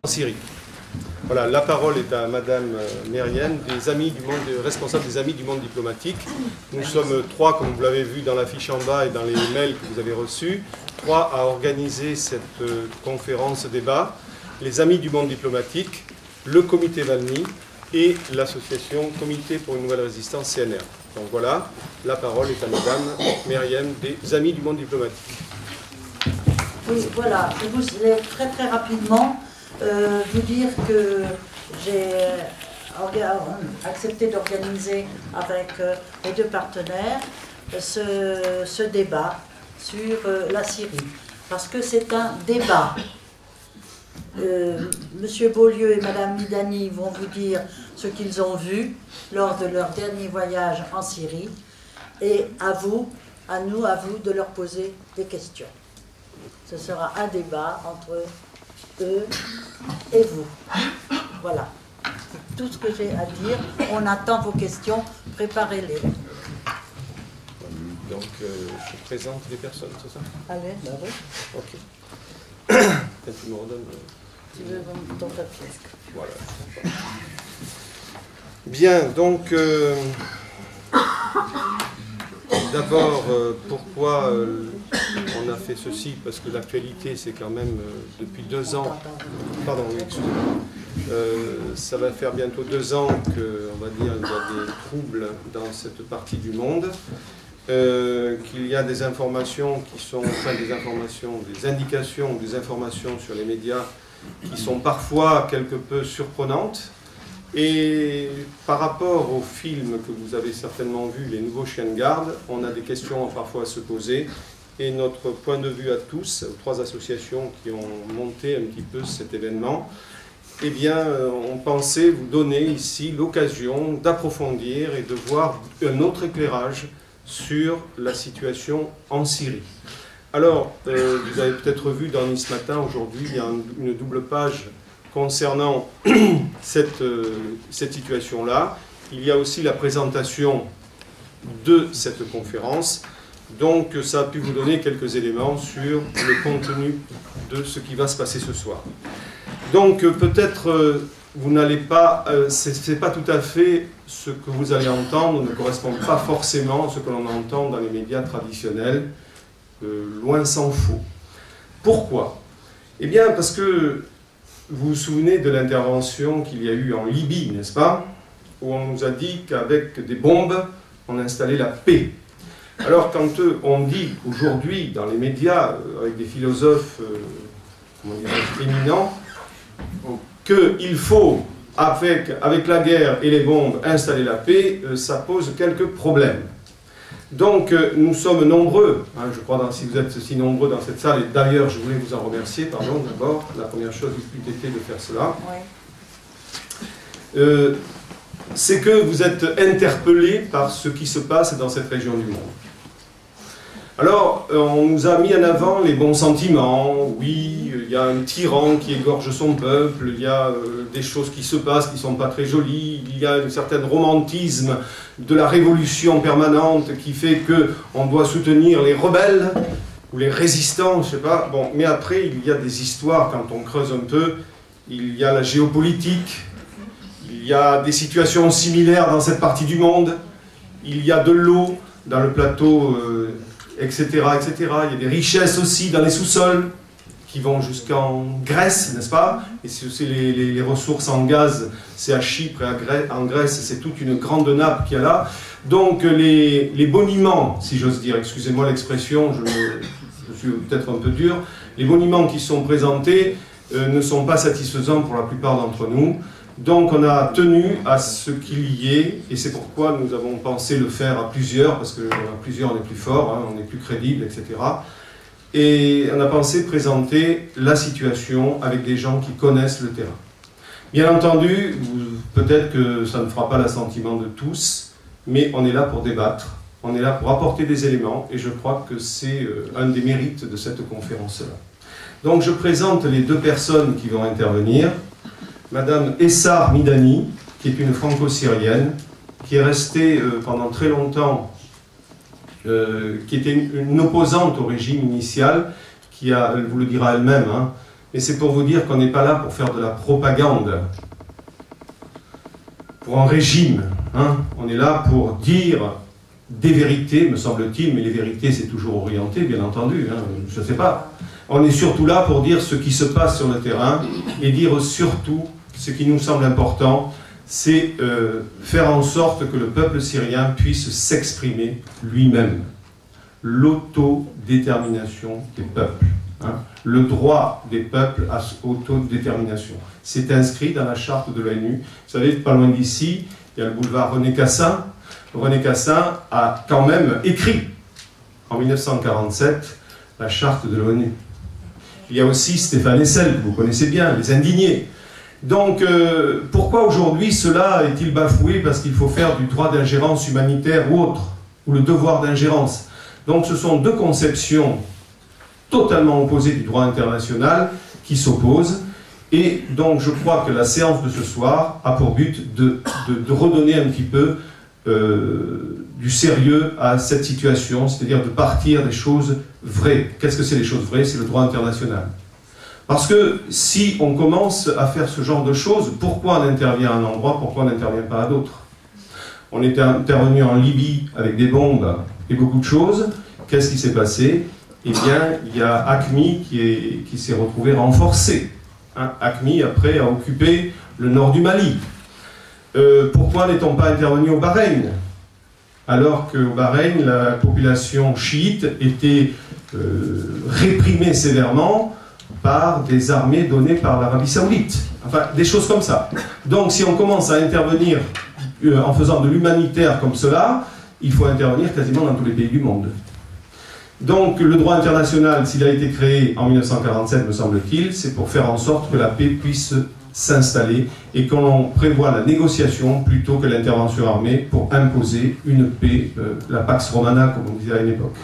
Syrie. Voilà, la parole est à Madame Myriam, responsable des Amis du monde diplomatique. Nous sommes trois, comme vous l'avez vu dans l'affiche en bas et dans les mails que vous avez reçus, trois à organiser cette conférence débat. Les Amis du monde diplomatique, le comité Valmy et l'association Comité pour une nouvelle résistance CNR. Donc voilà, la parole est à Madame Myriam des Amis du monde diplomatique. Oui, voilà, je voulais très rapidement vous dire que j'ai accepté d'organiser avec les deux partenaires ce débat sur la Syrie. Parce que c'est un débat. Monsieur Beaulieu et Madame Midani vont vous dire ce qu'ils ont vu lors de leur dernier voyage en Syrie. Et à vous de leur poser des questions. Ce sera un débat entre eux et vous. Voilà. C'est tout ce que j'ai à dire. On attend vos questions. Préparez-les. Donc, je présente les personnes, c'est ça? Allez, bah oui. Ok. Peut-être tu me redonnes... Tu veux dans ta pièce. Voilà. Bien, donc... D'abord, pourquoi on a fait ceci? Parce que l'actualité, c'est quand même depuis 2 ans... Pardon, oui, excusez-moi. Ça va faire bientôt 2 ans qu'on va dire qu'il y a des troubles dans cette partie du monde, qu'il y a des informations qui sont, enfin des informations, des indications ou des informations sur les médias qui sont parfois quelque peu surprenantes. Et par rapport au film que vous avez certainement vu, Les Nouveaux Chiens de Garde, on a des questions parfois à se poser. Et notre point de vue à tous, aux 3 associations qui ont monté un petit peu cet événement, eh bien, on pensait vous donner ici l'occasion d'approfondir et de voir un autre éclairage sur la situation en Syrie. Alors, vous avez peut-être vu dans Nice Matin, aujourd'hui, il y a une double page concernant cette situation-là. Il y a aussi la présentation de cette conférence. Donc ça a pu vous donner quelques éléments sur le contenu de ce qui va se passer ce soir. Donc peut-être vous n'allez pas, c'est pas tout à fait ce que vous allez entendre, ne correspond pas forcément à ce que l'on entend dans les médias traditionnels, loin s'en faut. Pourquoi? Eh bien parce que vous vous souvenez de l'intervention qu'il y a eu en Libye, n'est-ce pas? Où on nous a dit qu'avec des bombes, on installait la paix. Alors quand on dit aujourd'hui dans les médias, avec des philosophes éminents, qu'il faut, avec la guerre et les bombes, installer la paix, ça pose quelques problèmes. Donc nous sommes nombreux, hein, je crois, si vous êtes si nombreux dans cette salle, et d'ailleurs je voulais vous en remercier, pardon, d'abord, la première chose eût été de faire cela. Ouais. C'est que vous êtes interpellés par ce qui se passe dans cette région du monde. Alors, on nous a mis en avant les bons sentiments, oui, il y a un tyran qui égorge son peuple, il y a des choses qui se passent qui ne sont pas très jolies, il y a un certain romantisme de la révolution permanente qui fait qu'on doit soutenir les rebelles, ou les résistants, je ne sais pas. Bon, mais après, il y a des histoires, quand on creuse un peu, il y a la géopolitique, il y a des situations similaires dans cette partie du monde, il y a de l'eau dans le plateau... etc., etc. Il y a des richesses aussi dans les sous-sols qui vont jusqu'en Grèce, n'est-ce pas? Et c'est aussi les ressources en gaz, c'est à Chypre et en Grèce, c'est toute une grande nappe qu'il y a là. Donc les boniments, si j'ose dire, excusez-moi l'expression, je suis peut-être un peu dur, les boniments qui sont présentés ne sont pas satisfaisants pour la plupart d'entre nous. Donc on a tenu à ce qu'il y ait, et c'est pourquoi nous avons pensé le faire à plusieurs, parce que à plusieurs on est plus fort, hein, on est plus crédible, etc. Et on a pensé présenter la situation avec des gens qui connaissent le terrain. Bien entendu, peut-être que ça ne fera pas l'assentiment de tous, mais on est là pour débattre, on est là pour apporter des éléments, et je crois que c'est un des mérites de cette conférence-là. Donc je présente les 2 personnes qui vont intervenir. Madame Essar Midani, qui est une franco-syrienne, qui est restée pendant très longtemps, qui était une opposante au régime initial, qui a, elle vous le dira elle-même, hein, mais c'est pour vous dire qu'on n'est pas là pour faire de la propagande pour un régime, hein. On est là pour dire des vérités, me semble-t-il, mais les vérités c'est toujours orienté, bien entendu, hein, je ne sais pas. On est surtout là pour dire ce qui se passe sur le terrain et dire surtout ce qui nous semble important, c'est faire en sorte que le peuple syrien puisse s'exprimer lui-même. L'autodétermination des peuples. Hein, le droit des peuples à l'autodétermination. C'est inscrit dans la charte de l'ONU. Vous savez, pas loin d'ici, il y a le boulevard René Cassin. René Cassin a quand même écrit, en 1947, la charte de l'ONU. Il y a aussi Stéphane Hessel, que vous connaissez bien, les indignés. Donc, pourquoi aujourd'hui cela est-il bafoué parce qu'il faut faire du droit d'ingérence humanitaire ou autre, ou le devoir d'ingérence? Donc, ce sont deux conceptions totalement opposées du droit international qui s'opposent. Et donc, je crois que la séance de ce soir a pour but de redonner un petit peu du sérieux à cette situation, c'est-à-dire de partir des choses vraies. Qu'est-ce que c'est les choses vraies? C'est le droit international. Parce que si on commence à faire ce genre de choses, pourquoi on intervient à un endroit, pourquoi on n'intervient pas à d'autres? On est intervenu en Libye avec des bombes et beaucoup de choses. Qu'est-ce qui s'est passé? Eh bien, il y a AQMI qui s'est retrouvé renforcé. Hein, AQMI, après, a occupé le nord du Mali. Pourquoi n'est-on pas intervenu au Bahreïn? Alors qu'au Bahreïn, la population chiite était réprimée sévèrement par des armées données par l'Arabie Saoudite. Enfin, des choses comme ça. Donc, si on commence à intervenir en faisant de l'humanitaire comme cela, il faut intervenir quasiment dans tous les pays du monde. Donc, le droit international, s'il a été créé en 1947, me semble-t-il, c'est pour faire en sorte que la paix puisse s'installer et qu'on prévoit la négociation plutôt que l'intervention armée pour imposer une paix, la Pax Romana, comme on disait à une époque.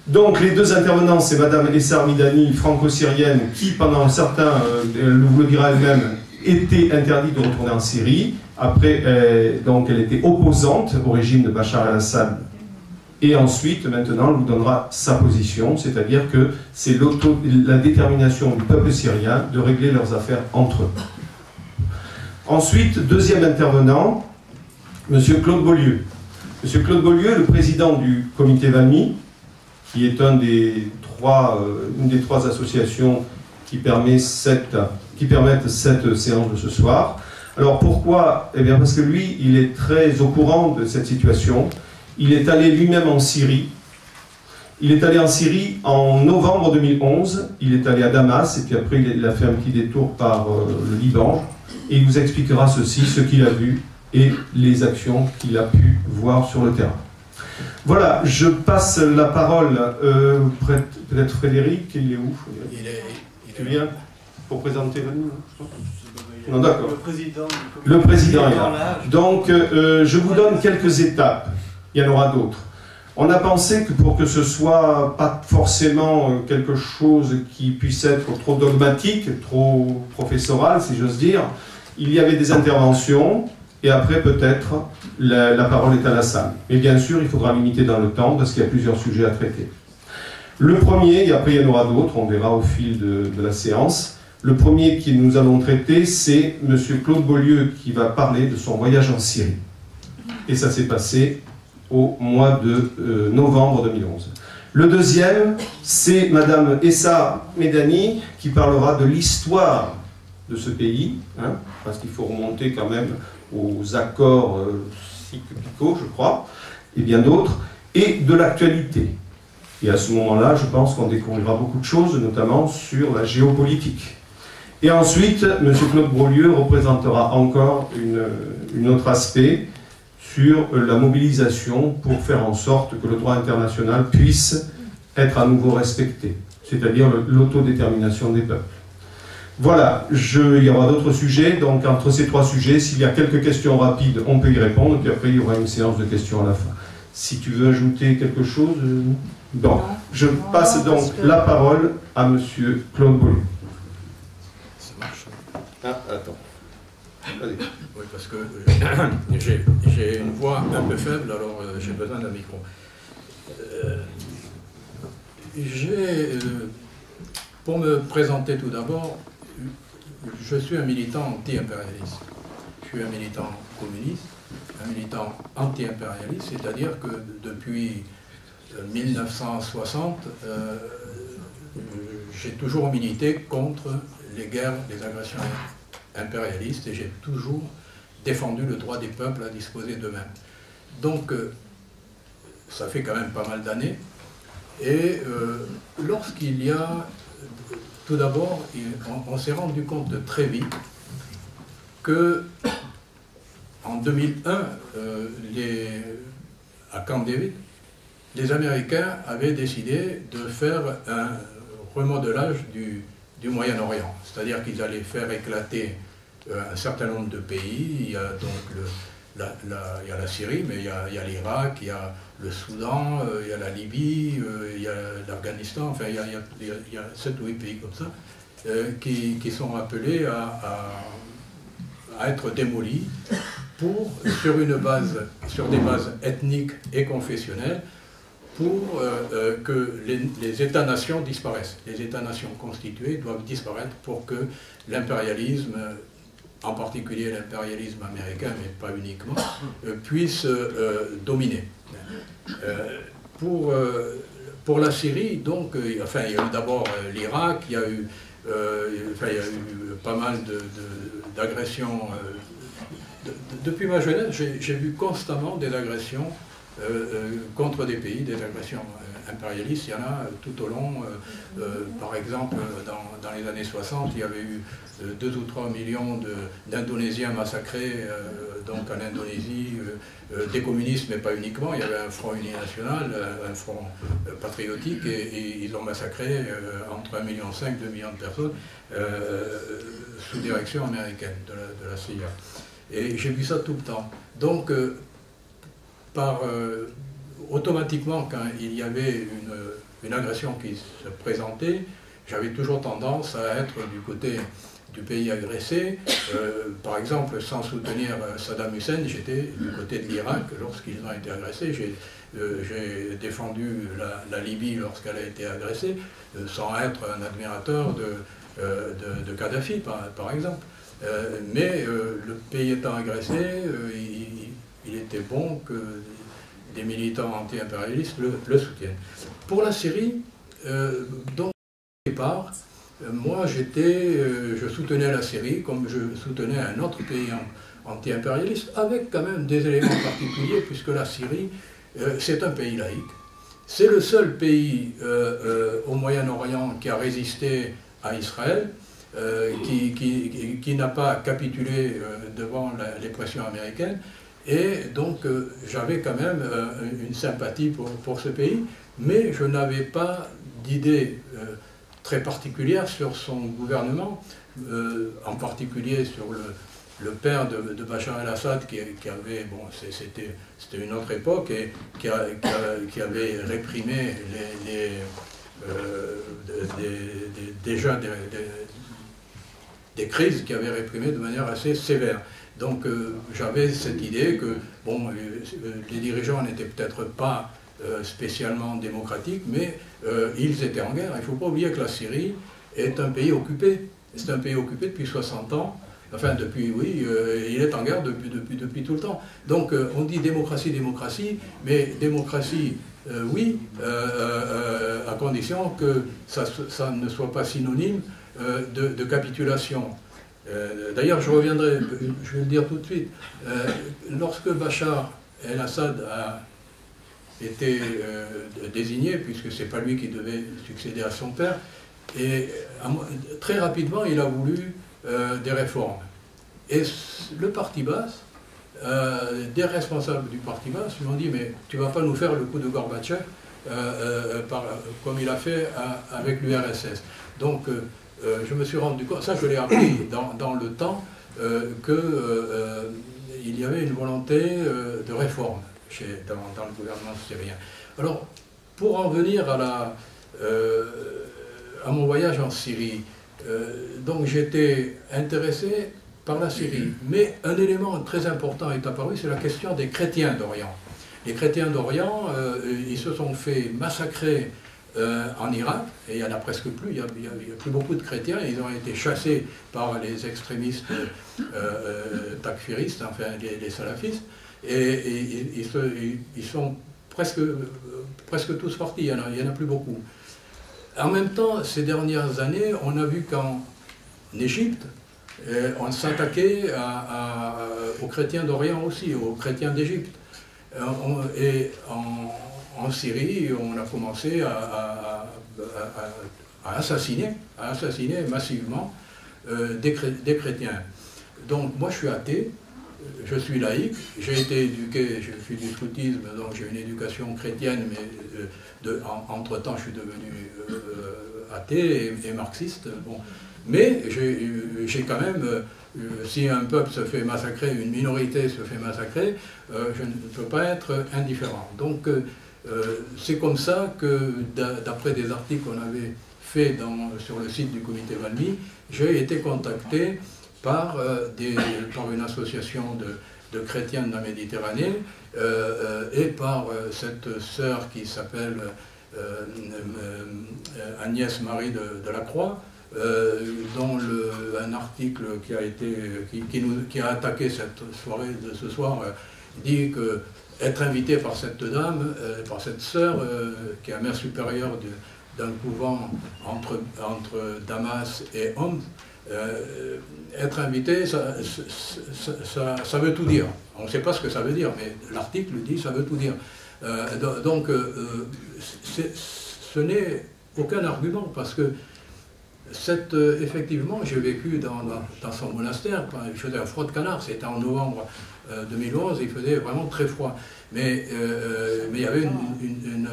Donc, les deux intervenants, c'est Madame Essar Midani, franco-syrienne, qui, pendant certains, vous le dira elle-même, était interdite de retourner en Syrie. Après, donc, elle était opposante au régime de Bachar el-Assad. Et ensuite, maintenant, elle vous donnera sa position, c'est-à-dire que c'est la détermination du peuple syrien de régler leurs affaires entre eux. Ensuite, deuxième intervenant, M. Claude Beaulieu. M. Claude Beaulieu, le président du comité VAMI, qui est une des trois associations qui permettent cette séance de ce soir. Alors pourquoi? Eh bien parce que lui, il est très au courant de cette situation. Il est allé lui-même en Syrie. Il est allé en Syrie en novembre 2011. Il est allé à Damas, et puis après il a fait un petit détour par le Liban. Et il vous expliquera ceci, ce qu'il a vu et les actions qu'il a pu voir sur le terrain. Voilà, je passe la parole, peut-être Frédéric, il est où? Tu viens pour présenter Vani? Non, d'accord. Le président est là. Donc, je vous donne quelques étapes. Il y en aura d'autres. On a pensé que pour que ce soit pas forcément quelque chose qui puisse être trop dogmatique, trop professoral, si j'ose dire, il y avait des interventions, et après peut-être la parole est à la salle. Mais bien sûr, il faudra limiter dans le temps, parce qu'il y a plusieurs sujets à traiter. Le premier, et après il y en aura d'autres, on verra au fil de la séance. Le premier que nous allons traiter, c'est M. Claude Beaulieu qui va parler de son voyage en Syrie. Et ça s'est passé au mois de novembre 2011. Le deuxième, c'est Mme Essar Midani qui parlera de l'histoire de ce pays, hein, parce qu'il faut remonter quand même aux accords Sykes-Picot, je crois, et bien d'autres, et de l'actualité. Et à ce moment-là, je pense qu'on découvrira beaucoup de choses, notamment sur la géopolitique. Et ensuite, M. Claude Beaulieu représentera encore un autre aspect sur la mobilisation pour faire en sorte que le droit international puisse être à nouveau respecté, c'est-à-dire l'autodétermination des peuples. Voilà, il y aura d'autres sujets, donc entre ces trois sujets, s'il y a quelques questions rapides, on peut y répondre, puis après il y aura une séance de questions à la fin. Si tu veux ajouter quelque chose, bon, je passe donc la parole à M. Claude Beaulieu. Ça marche. Ah, attends. Allez. parce que j'ai une voix un peu faible, alors j'ai besoin d'un micro. Pour me présenter tout d'abord, je suis un militant anti-impérialiste. Je suis un militant communiste, un militant anti-impérialiste, c'est-à-dire que depuis 1960, j'ai toujours milité contre les guerres, les agressions impérialistes, et j'ai toujours défendu le droit des peuples à disposer d'eux-mêmes. Donc, ça fait quand même pas mal d'années. Et lorsqu'il y a, tout d'abord, on s'est rendu compte très vite que en 2001, à Camp David, les Américains avaient décidé de faire un remodelage du Moyen-Orient. C'est-à-dire qu'ils allaient faire éclater un certain nombre de pays. Il y a donc il y a la Syrie, mais il y a l'Irak, il y a le Soudan, il y a la Libye, il y a l'Afghanistan, enfin il y a 7 ou 8 pays comme ça, qui sont appelés à être démolis sur des bases ethniques et confessionnelles, pour que les États-nations disparaissent. Les États-nations constitués doivent disparaître pour que l'impérialisme, en particulier l'impérialisme américain, mais pas uniquement, puisse dominer. Pour la Syrie, donc, enfin, il y a eu d'abord l'Irak, il y a eu pas mal d'agressions. Depuis ma jeunesse, j'ai vu constamment des agressions contre des pays, des agressions impérialistes. Il y en a tout au long. Par exemple, dans les années 60, il y avait eu 2 ou 3 millions d'Indonésiens massacrés donc en Indonésie, des communistes, mais pas uniquement. Il y avait un front uninational, un front patriotique, et ils ont massacré entre 1,5 million et 2 millions de personnes sous direction américaine de la CIA. Et j'ai vu ça tout le temps. Donc, automatiquement, quand il y avait une agression qui se présentait, j'avais toujours tendance à être du côté du pays agressé. Par exemple, sans soutenir Saddam Hussein, j'étais du côté de l'Irak lorsqu'ils ont été agressés. J'ai défendu la Libye lorsqu'elle a été agressée, sans être un admirateur de Kadhafi, par exemple. Mais le pays étant agressé, il était bon que des militants anti-impérialistes le soutiennent. Pour la Syrie, donc au départ, moi je soutenais la Syrie comme je soutenais un autre pays anti-impérialiste, avec quand même des éléments particuliers, puisque la Syrie, c'est un pays laïque. C'est le seul pays au Moyen-Orient qui a résisté à Israël, qui n'a pas capitulé devant les pressions américaines. Et donc j'avais quand même une sympathie pour ce pays, mais je n'avais pas d'idée très particulière sur son gouvernement, en particulier sur le père de Bachar el-Assad, qui avait, bon, c'était une autre époque, et qui avait réprimé déjà des crises, qui avait réprimé de manière assez sévère. Donc j'avais cette idée que bon, les dirigeants n'étaient peut-être pas spécialement démocratiques, mais ils étaient en guerre. Il ne faut pas oublier que la Syrie est un pays occupé. C'est un pays occupé depuis 60 ans. Enfin, il est en guerre depuis tout le temps. Donc on dit démocratie, démocratie, mais démocratie, oui, à condition que ça ne soit pas synonyme de capitulation. D'ailleurs, je vais le dire tout de suite, lorsque Bachar el-Assad a été désigné, puisque ce n'est pas lui qui devait succéder à son père, et très rapidement il a voulu des réformes. Et le parti Baas, des responsables du parti Baas lui ont dit: mais tu ne vas pas nous faire le coup de Gorbatchev comme il a fait avec l'URSS. Donc je me suis rendu compte, ça je l'ai appris dans le temps, qu'il y avait une volonté de réforme dans le gouvernement syrien. Alors, pour en venir à mon voyage en Syrie, donc j'étais intéressé par la Syrie. Mais un élément très important est apparu, c'est la question des chrétiens d'Orient. Les chrétiens d'Orient, ils se sont fait massacrer en Irak, et il n'y en a presque plus, il n'y a plus beaucoup de chrétiens, ils ont été chassés par les extrémistes takfiristes, enfin les salafistes, et ils sont presque tous partis, il n'y en a plus beaucoup. En même temps, ces dernières années, on a vu qu'en Égypte, on s'attaquait aux chrétiens d'Orient aussi, aux chrétiens d'Égypte. Et en Syrie, on a commencé à assassiner massivement des chrétiens. Donc moi je suis athée, je suis laïque, j'ai été éduqué, je suis du scoutisme, donc j'ai une éducation chrétienne, mais entre-temps je suis devenu athée et marxiste. Bon. Mais j'ai quand même, si un peuple se fait massacrer, une minorité se fait massacrer, je ne peux pas être indifférent. Donc c'est comme ça que, d'après des articles qu'on avait faits sur le site du comité Valmy, j'ai été contacté par une association de chrétiens de la Méditerranée et par cette sœur qui s'appelle Agnès Marie de la Croix, dont un article qui a attaqué cette soirée de ce soir dit que être invité par cette dame, par cette sœur, qui est la mère supérieure d'un couvent entre Damas et Homs, être invité, ça veut tout dire. On ne sait pas ce que ça veut dire, mais l'article dit ça veut tout dire. Donc, ce n'est aucun argument, parce que effectivement, j'ai vécu dans son monastère, quand il faisait un froid de canard, c'était en novembre 2011, il faisait vraiment très froid. Mais il y avait une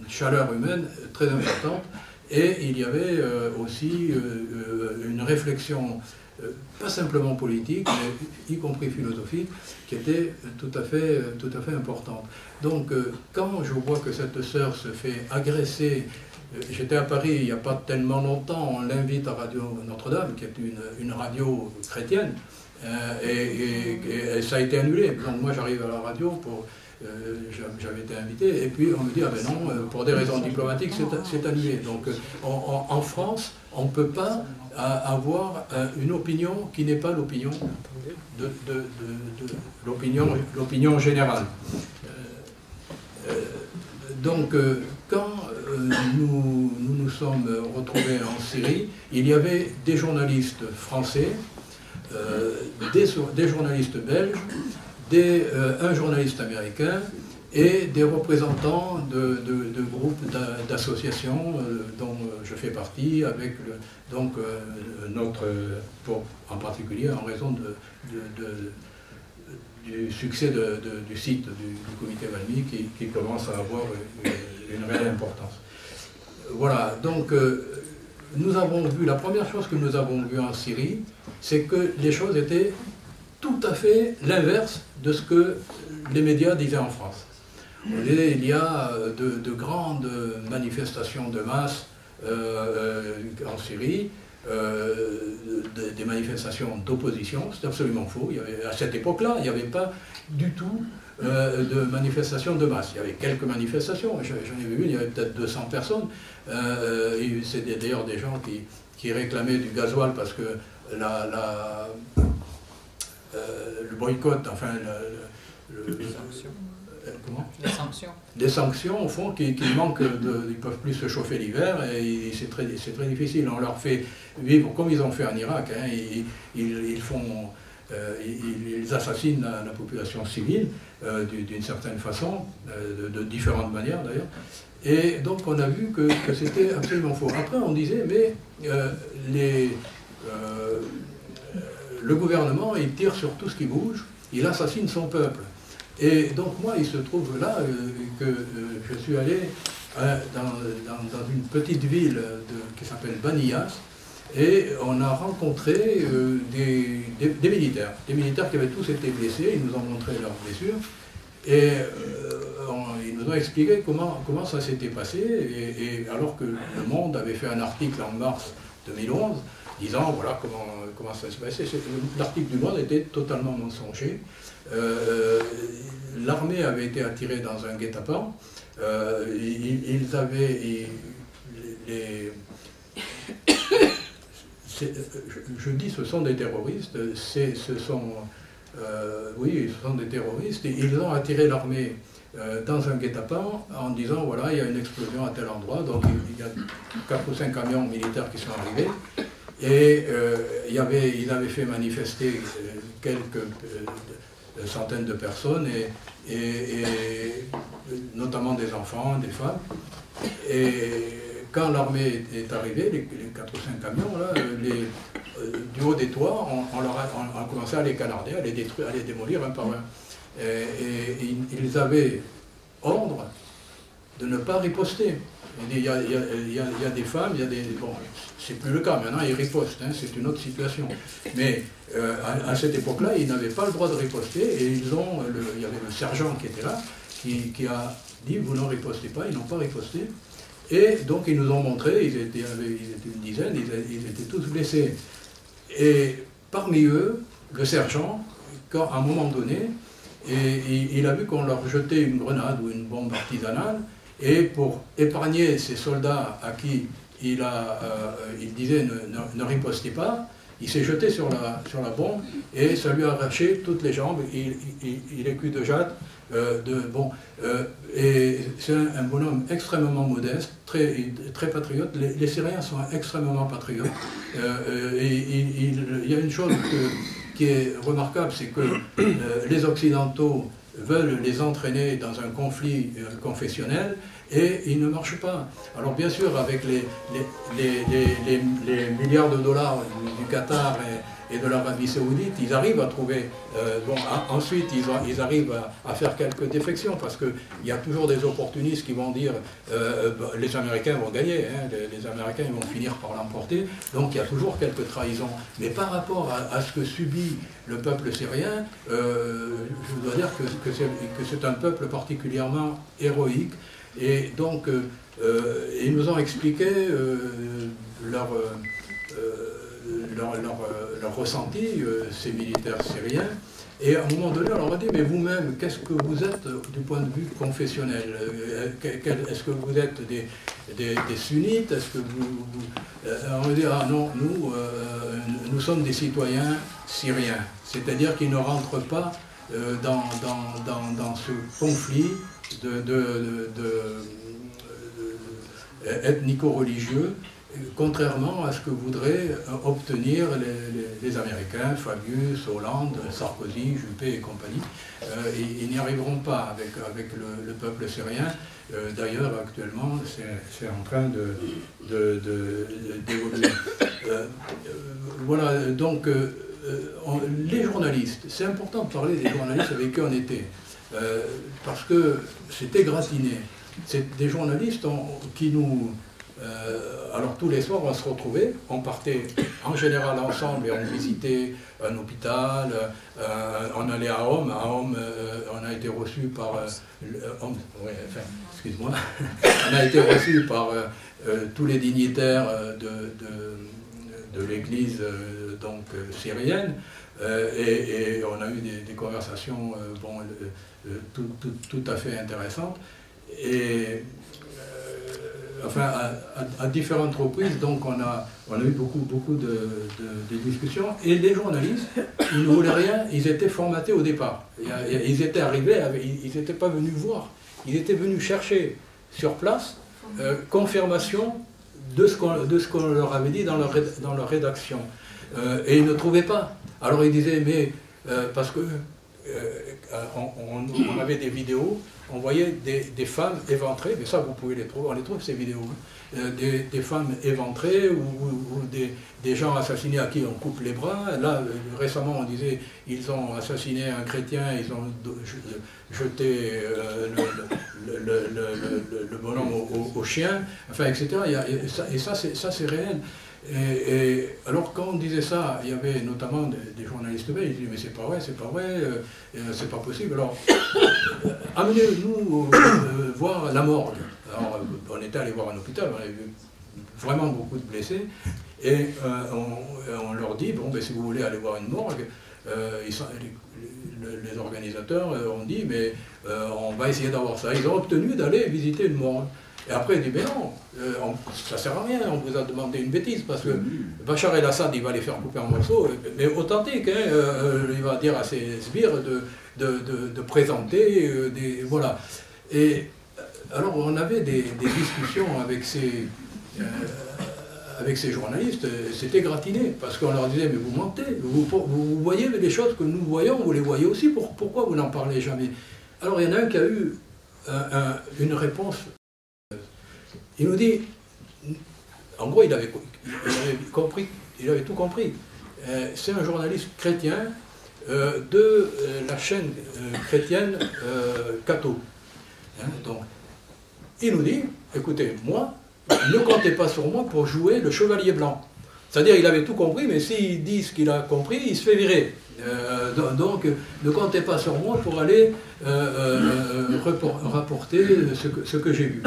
chaleur humaine très importante, et il y avait aussi une réflexion, pas simplement politique, mais y compris philosophique, qui était tout à fait importante. Donc, quand je vois que cette sœur se fait agresser, j'étais à Paris il n'y a pas tellement longtemps, on l'invite à Radio Notre-Dame, qui est une radio chrétienne, et ça a été annulé. Donc moi j'arrive à la radio, j'avais été invité, et puis on me dit, ah ben non, pour des raisons diplomatiques, c'est annulé. Donc en France, on ne peut pas avoir une opinion qui n'est pas l'opinion l'opinion générale. Donc quand nous nous sommes retrouvés en Syrie, il y avait des journalistes français, des journalistes belges, un journaliste américain et des représentants de groupes d'associations dont je fais partie, avec en particulier en raison du succès du site du comité Valmy qui commence à avoir une réelle importance. Voilà, donc nous avons vu, la première chose que nous avons vue en Syrie, c'est que les choses étaient tout à fait l'inverse de ce que les médias disaient en France. Il y a de grandes manifestations de masse en Syrie, des manifestations d'opposition, c'est absolument faux. À cette époque-là, il n'y avait pas du tout de manifestations de masse. Il y avait quelques manifestations, j'en ai vu une, il y avait peut-être 200 personnes. C'est d'ailleurs des gens qui réclamaient du gasoil parce que le boycott, enfin les sanctions, au fond, qui manquent ils ne peuvent plus se chauffer l'hiver, et c'est très difficile. On leur fait vivre comme ils ont fait en Irak, hein, ils assassinent la population civile d'une certaine façon, de différentes manières d'ailleurs. Et donc on a vu que c'était absolument faux. Après on disait, mais le gouvernement, il tire sur tout ce qui bouge, il assassine son peuple. Et donc moi, il se trouve là que je suis allé dans une petite ville qui s'appelle Baniyas, et on a rencontré des militaires qui avaient tous été blessés. Ils nous ont montré leurs blessures, et ils nous ont expliqué comment ça s'était passé, et alors que Le Monde avait fait un article en mars 2011, disant voilà comment ça se passait. L'article du Monde était totalement mensonger. L'armée avait été attirée dans un guet-apens. Ils avaient je dis ce sont des terroristes, ce sont des terroristes, et ils ont attiré l'armée dans un guet-apens en disant voilà, il y a une explosion à tel endroit, donc il y a 4 ou 5 camions militaires qui sont arrivés, et ils avaient fait manifester quelques centaines de personnes, et notamment des enfants, des femmes, et quand l'armée est arrivée, les 4 ou 5 camions, là, du haut des toits, on a commencé à les canarder, à les détruire, à les démolir un par un. Et ils avaient ordre de ne pas riposter. Il y a des femmes, il y a des... Bon, c'est plus le cas, maintenant ils ripostent, hein, c'est une autre situation. Mais à cette époque-là, ils n'avaient pas le droit de riposter, et il y avait le sergent qui était là, qui a dit, vous n'en ripostez pas, ils n'ont pas riposté. Et donc ils nous ont montré, ils étaient une dizaine, ils étaient tous blessés. Et parmi eux, le sergent, quand à un moment donné, il a vu qu'on leur jetait une grenade ou une bombe artisanale, et pour épargner ces soldats à qui il disait ne ripostez pas, il s'est jeté sur la bombe et ça lui a arraché toutes les jambes, il est cul de jatte. Et c'est un bonhomme extrêmement modeste, très patriote. Les Syriens sont extrêmement patriotes. Il y a une chose qui est remarquable, c'est que les Occidentaux veulent les entraîner dans un conflit confessionnel et ils ne marchent pas. Alors bien sûr, avec les milliards de dollars du Qatar et de l'Arabie Saoudite, ils arrivent à trouver... ensuite, ils arrivent à faire quelques défections, parce qu'il y a toujours des opportunistes qui vont dire les Américains vont gagner, hein, les Américains ils vont finir par l'emporter, donc il y a toujours quelques trahisons. Mais par rapport à ce que subit le peuple syrien, je dois dire que c'est un peuple particulièrement héroïque, et donc ils nous ont expliqué leur ressenti, ces militaires syriens, et à un moment donné on leur a dit mais vous-même qu'est-ce que vous êtes du point de vue confessionnel, est-ce que vous êtes des sunnites, est-ce que on a dit ah non, nous sommes des citoyens syriens, c'est-à-dire qu'ils ne rentrent pas dans ce conflit ethnico-religieux, contrairement à ce que voudraient obtenir les Américains, Fabius, Hollande, Sarkozy, Juppé et compagnie. Ils n'y arriveront pas avec le peuple syrien. D'ailleurs, actuellement, c'est en train d'évoluer. Voilà, donc, les journalistes, c'est important de parler des journalistes avec qui on était, parce que c'était gratiné. C'est des journalistes qui nous... alors tous les soirs on se retrouvait, on partait en général ensemble et on visitait un hôpital, on allait à Homs, on a été reçu par... excuse-moi, on a été reçu par tous les dignitaires de l'église syrienne, et on a eu des conversations tout à fait intéressantes. Et enfin, à différentes reprises, donc on a eu beaucoup de discussions, et les journalistes, ils ne voulaient rien, ils étaient formatés au départ. Ils étaient arrivés, ils n'étaient pas venus voir, ils étaient venus chercher sur place confirmation de ce qu'on leur avait dit dans leur rédaction. Et ils ne trouvaient pas. Alors ils disaient, mais parce que on avait des vidéos, on voyait des femmes éventrées, mais ça vous pouvez les trouver, on les trouve ces vidéos, des femmes éventrées ou des gens assassinés à qui on coupe les bras. Là, récemment, on disait, ils ont assassiné un chrétien, ils ont jeté le bonhomme au chien, enfin, etc. Et ça, c'est réel. Et alors quand on disait ça, il y avait notamment des journalistes belges, ils disaient mais c'est pas vrai, c'est pas possible. Alors amenez-nous voir la morgue. Alors on était allé voir un hôpital, on avait vu vraiment beaucoup de blessés, Et on leur dit, bon, ben, si vous voulez aller voir une morgue, les organisateurs ont dit, mais on va essayer d'avoir ça. Ils ont obtenu d'aller visiter une morgue. Et après, il dit, mais non, ça ne sert à rien, on vous a demandé une bêtise, parce que Bachar el-Assad, il va les faire couper en morceaux, mais authentique, hein, il va dire à ses sbires de présenter des... Voilà. Et alors, on avait des discussions avec ces journalistes, c'était gratiné, parce qu'on leur disait, mais vous mentez, vous voyez les choses que nous voyons, vous les voyez aussi, pourquoi vous n'en parlez jamais? Alors, il y en a un qui a eu une réponse. Il nous dit, en gros, il avait tout compris. C'est un journaliste chrétien de la chaîne chrétienne Cato. Hein, donc, il nous dit, écoutez, moi, ne comptez pas sur moi pour jouer le chevalier blanc. C'est-à-dire, il avait tout compris, mais s'il dit ce qu'il a compris, il se fait virer. Donc, ne comptez pas sur moi pour aller rapporter ce que j'ai vu.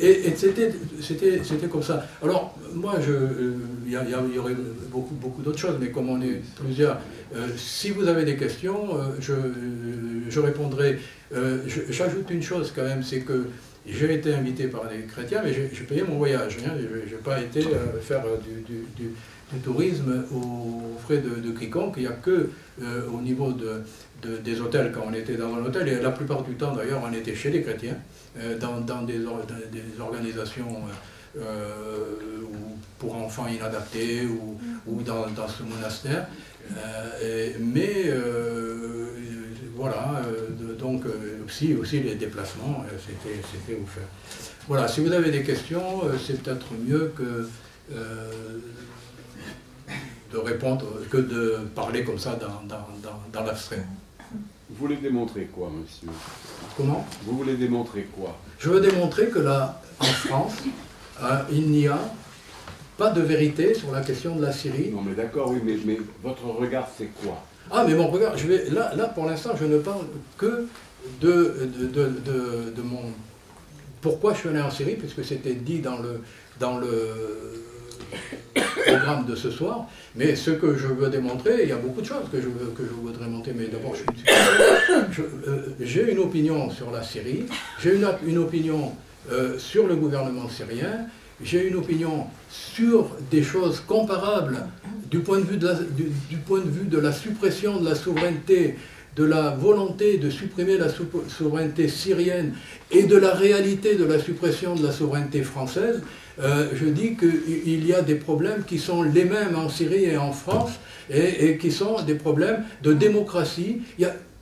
Et c'était comme ça. Alors, moi, il y aurait beaucoup d'autres choses, mais comme on est plusieurs, si vous avez des questions, je répondrai. J'ajoute une chose quand même, c'est que j'ai été invité par des chrétiens, mais j'ai payé mon voyage. Hein, je n'ai pas été faire du tourisme aux frais de quiconque. Il n'y a que au niveau des hôtels, quand on était dans un hôtel, et la plupart du temps d'ailleurs on était chez les chrétiens, dans des organisations pour enfants inadaptés ou dans ce monastère. Voilà, donc aussi les déplacements, c'était offert. Voilà, si vous avez des questions, c'est peut-être mieux que de répondre, que de parler comme ça dans l'abstrait. Vous voulez démontrer quoi, monsieur? Comment? Vous voulez démontrer quoi? Je veux démontrer que là, en France, il n'y a pas de vérité sur la question de la Syrie. Non mais d'accord, oui, mais votre regard c'est quoi? Ah, mais mon regard, là pour l'instant, je ne parle que de mon... Pourquoi je suis allé en Syrie, puisque c'était dit dans le programme de ce soir, mais ce que je veux démontrer, il y a beaucoup de choses que je voudrais montrer, mais d'abord, j'ai une opinion sur la Syrie, j'ai une opinion sur le gouvernement syrien, j'ai une opinion sur des choses comparables du point de vue de la suppression de la souveraineté, de la volonté de supprimer la souveraineté syrienne et de la réalité de la suppression de la souveraineté française. Je dis qu'il y a des problèmes qui sont les mêmes en Syrie et en France et qui sont des problèmes de démocratie.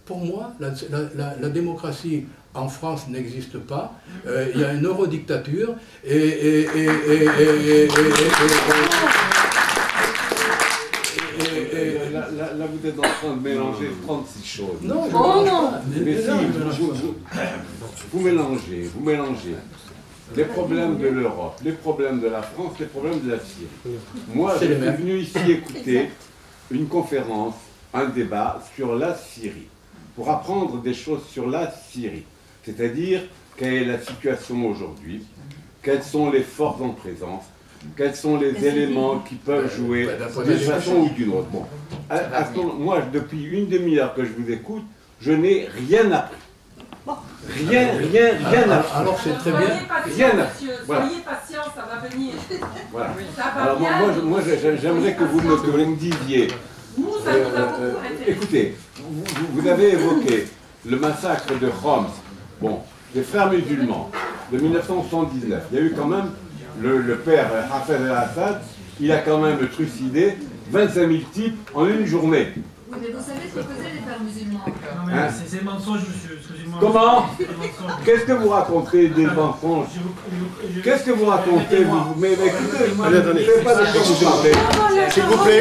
Pour moi, la démocratie en France n'existe pas. Il y a une eurodictature Là, vous êtes en train de mélanger 36 choses. Non, non. Mais si, vous mélangez les problèmes de l'Europe, les problèmes de la France, les problèmes de la Syrie. Moi, je suis venu ici écouter une conférence, un débat sur la Syrie, pour apprendre des choses sur la Syrie. C'est-à-dire, quelle est la situation aujourd'hui, quelles sont les forces en présence, quels sont les éléments qui peuvent jouer d'une façon ou d'une autre. Bon. Moi, depuis une demi-heure que je vous écoute, je n'ai rien appris. Rien appris. Alors c'est très bien. Rien appris. Voilà. Soyez patient, ça va venir. Voilà. Ça va alors moi j'aimerais que vous me disiez. Nous, ça nous a beaucoup intéressé. Écoutez, vous avez évoqué le massacre de Homs, bon, des frères musulmans, de 1979. Il y a eu quand même le père Hafez el-Assad, il a quand même trucidé 25 000 types en une journée. Oui, mais vous savez ce que faisaient les frères musulmans? Non, mais c'est mensonge, monsieur, excusez-moi. Comment? Qu'est-ce que vous racontez des mensonges? Qu'est-ce que vous racontez? Mais écoutez, attendez. je ne sais pas de quoi vous parlez. S'il vous plaît,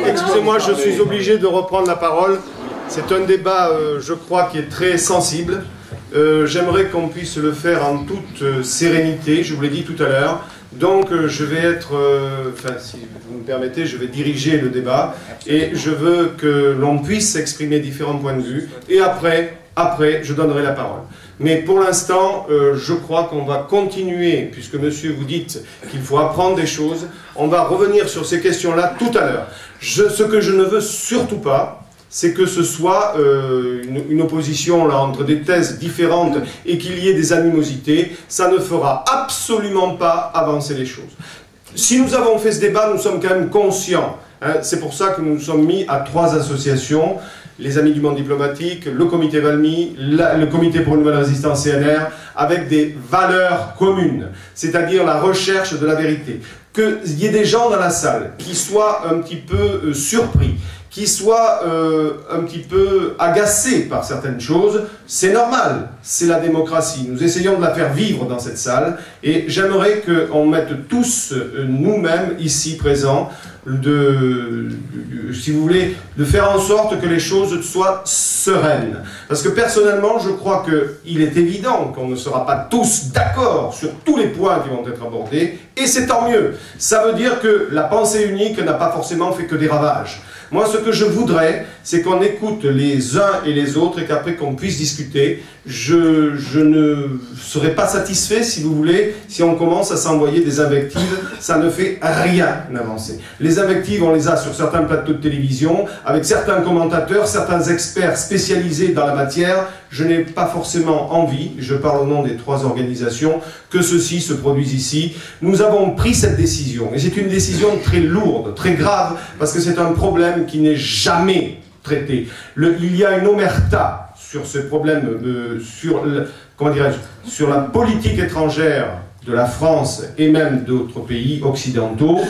excusez-moi, je suis obligé de reprendre la parole. C'est un débat, je crois, qui est très sensible. J'aimerais qu'on puisse le faire en toute sérénité, je vous l'ai dit tout à l'heure, Donc je vais être, enfin si vous me permettez, je vais diriger le débat et je veux que l'on puisse exprimer différents points de vue et après je donnerai la parole. Mais pour l'instant, je crois qu'on va continuer, puisque monsieur vous dites qu'il faut apprendre des choses, on va revenir sur ces questions-là tout à l'heure. Ce que je ne veux surtout pas, c'est que ce soit une opposition là, entre des thèses différentes et qu'il y ait des animosités. Ça ne fera absolument pas avancer les choses. Si nous avons fait ce débat, nous sommes quand même conscients. Hein, c'est pour ça que nous nous sommes mis à 3 associations, les Amis du Monde Diplomatique, le Comité Valmy, le Comité pour une Nouvelle Résistance CNR, avec des valeurs communes, c'est-à-dire la recherche de la vérité. Qu'il y ait des gens dans la salle qui soient un petit peu surpris, qui soient un petit peu agacés par certaines choses, c'est normal, c'est la démocratie. Nous essayons de la faire vivre dans cette salle, et j'aimerais qu'on mette tous, nous-mêmes, ici présents, si vous voulez, de faire en sorte que les choses soient sereines. Parce que personnellement, je crois qu'il est évident qu'on ne sera pas tous d'accord sur tous les points qui vont être abordés, et c'est tant mieux. Ça veut dire que la pensée unique n'a pas forcément fait que des ravages. Moi, ce que je voudrais, c'est qu'on écoute les uns et les autres et qu'après qu'on puisse discuter. Je ne serais pas satisfait, si vous voulez, si on commence à s'envoyer des invectives. Ça ne fait rien avancer. Les invectives, on les a sur certains plateaux de télévision, avec certains commentateurs, certains experts spécialisés dans la matière. Je n'ai pas forcément envie, je parle au nom des 3 organisations, que ceci se produise ici. Nous avons pris cette décision, et c'est une décision très lourde, très grave, parce que c'est un problème qui n'est jamais traité. Il y a une omerta sur ce problème, sur la politique étrangère de la France et même d'autres pays occidentaux.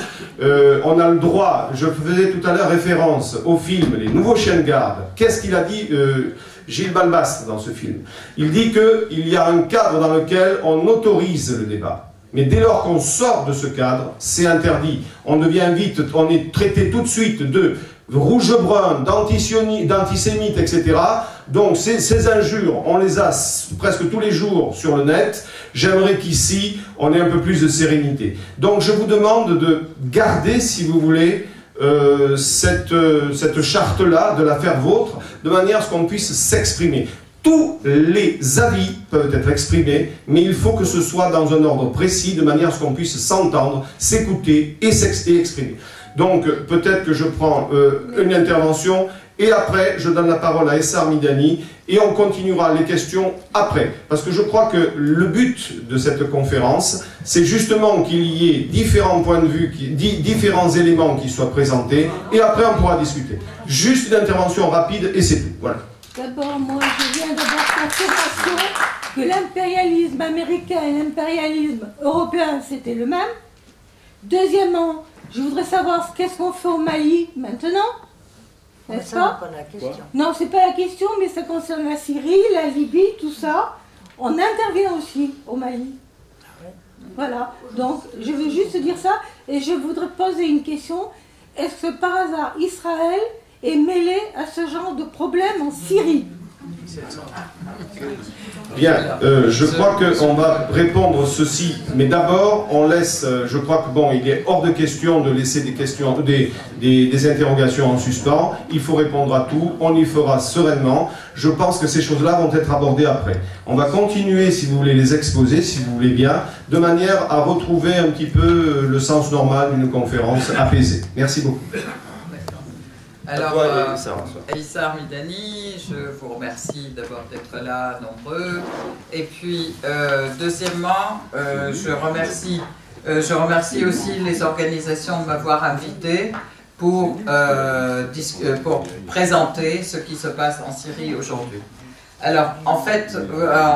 On a le droit, je faisais tout à l'heure référence au film Les Nouveaux Chiens de Garde. Qu'est-ce qu'il a dit Gilles Balbas dans ce film? Il dit qu'il y a un cadre dans lequel on autorise le débat. Mais dès lors qu'on sort de ce cadre, c'est interdit. On devient vite, on est traité tout de suite de rouge-brun, d'antisémite, etc. Donc ces injures, on les a presque tous les jours sur le net. J'aimerais qu'ici, on ait un peu plus de sérénité. Donc je vous demande de garder, si vous voulez, cette charte-là, de la faire vôtre, de manière à ce qu'on puisse s'exprimer. Tous les avis peuvent être exprimés, mais il faut que ce soit dans un ordre précis, de manière à ce qu'on puisse s'entendre, s'écouter et exprimer. Donc peut-être que je prends une intervention, et après je donne la parole à Essar Midani, et on continuera les questions après. Parce que je crois que le but de cette conférence, c'est justement qu'il y ait différents points de vue, différents éléments qui soient présentés, et après on pourra discuter. Juste une intervention rapide, et c'est tout. Voilà. D'abord, moi je viens d'avoir confirmation que l'impérialisme américain et l'impérialisme européen c'était le même. Deuxièmement, je voudrais savoir qu'est-ce qu'on fait au Mali maintenant, n'est-ce pas? Non, c'est pas la question, mais ça concerne la Syrie, la Libye, tout ça. On intervient aussi au Mali. Voilà, donc je veux juste dire ça, et je voudrais poser une question. Est-ce que par hasard Israël est mêlé à ce genre de problème en Syrie? Bien, je crois qu'on va répondre ceci, mais d'abord on laisse, je crois que bon, il est hors de question de laisser des questions, des interrogations en suspens. Il faut répondre à tout, on y fera sereinement. Je pense que ces choses-là vont être abordées après. On va continuer, si vous voulez, les exposer, si vous voulez bien, de manière à retrouver un petit peu le sens normal d'une conférence apaisée. Merci beaucoup. Alors, Essar Midani, je vous remercie d'abord d'être là, nombreux. Et puis, deuxièmement, je remercie aussi les organisations de m'avoir invité pour présenter ce qui se passe en Syrie aujourd'hui. Alors, en fait,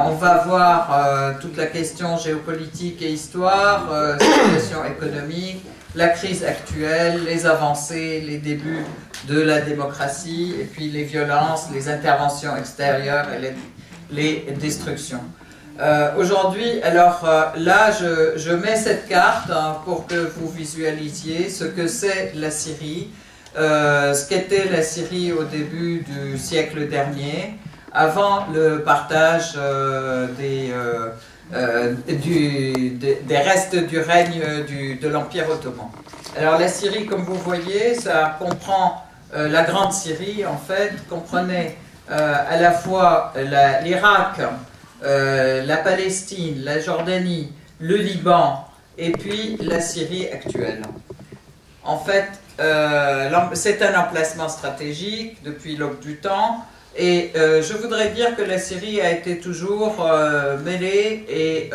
on va voir toute la question géopolitique et histoire, situation économique, la crise actuelle, les avancées, les débuts de la démocratie, et puis les violences, les interventions extérieures et les destructions. Aujourd'hui, alors là, je mets cette carte pour que vous visualisiez ce que c'est la Syrie, ce qu'était la Syrie au début du siècle dernier, avant le partage des restes du règne de l'Empire ottoman. Alors la Syrie, comme vous voyez, ça comprend la Grande Syrie, en fait, comprenait à la fois l'Irak, la Palestine, la Jordanie, le Liban, et puis la Syrie actuelle. En fait, c'est un emplacement stratégique depuis l'aube du temps, et je voudrais dire que la Syrie a été toujours mêlée et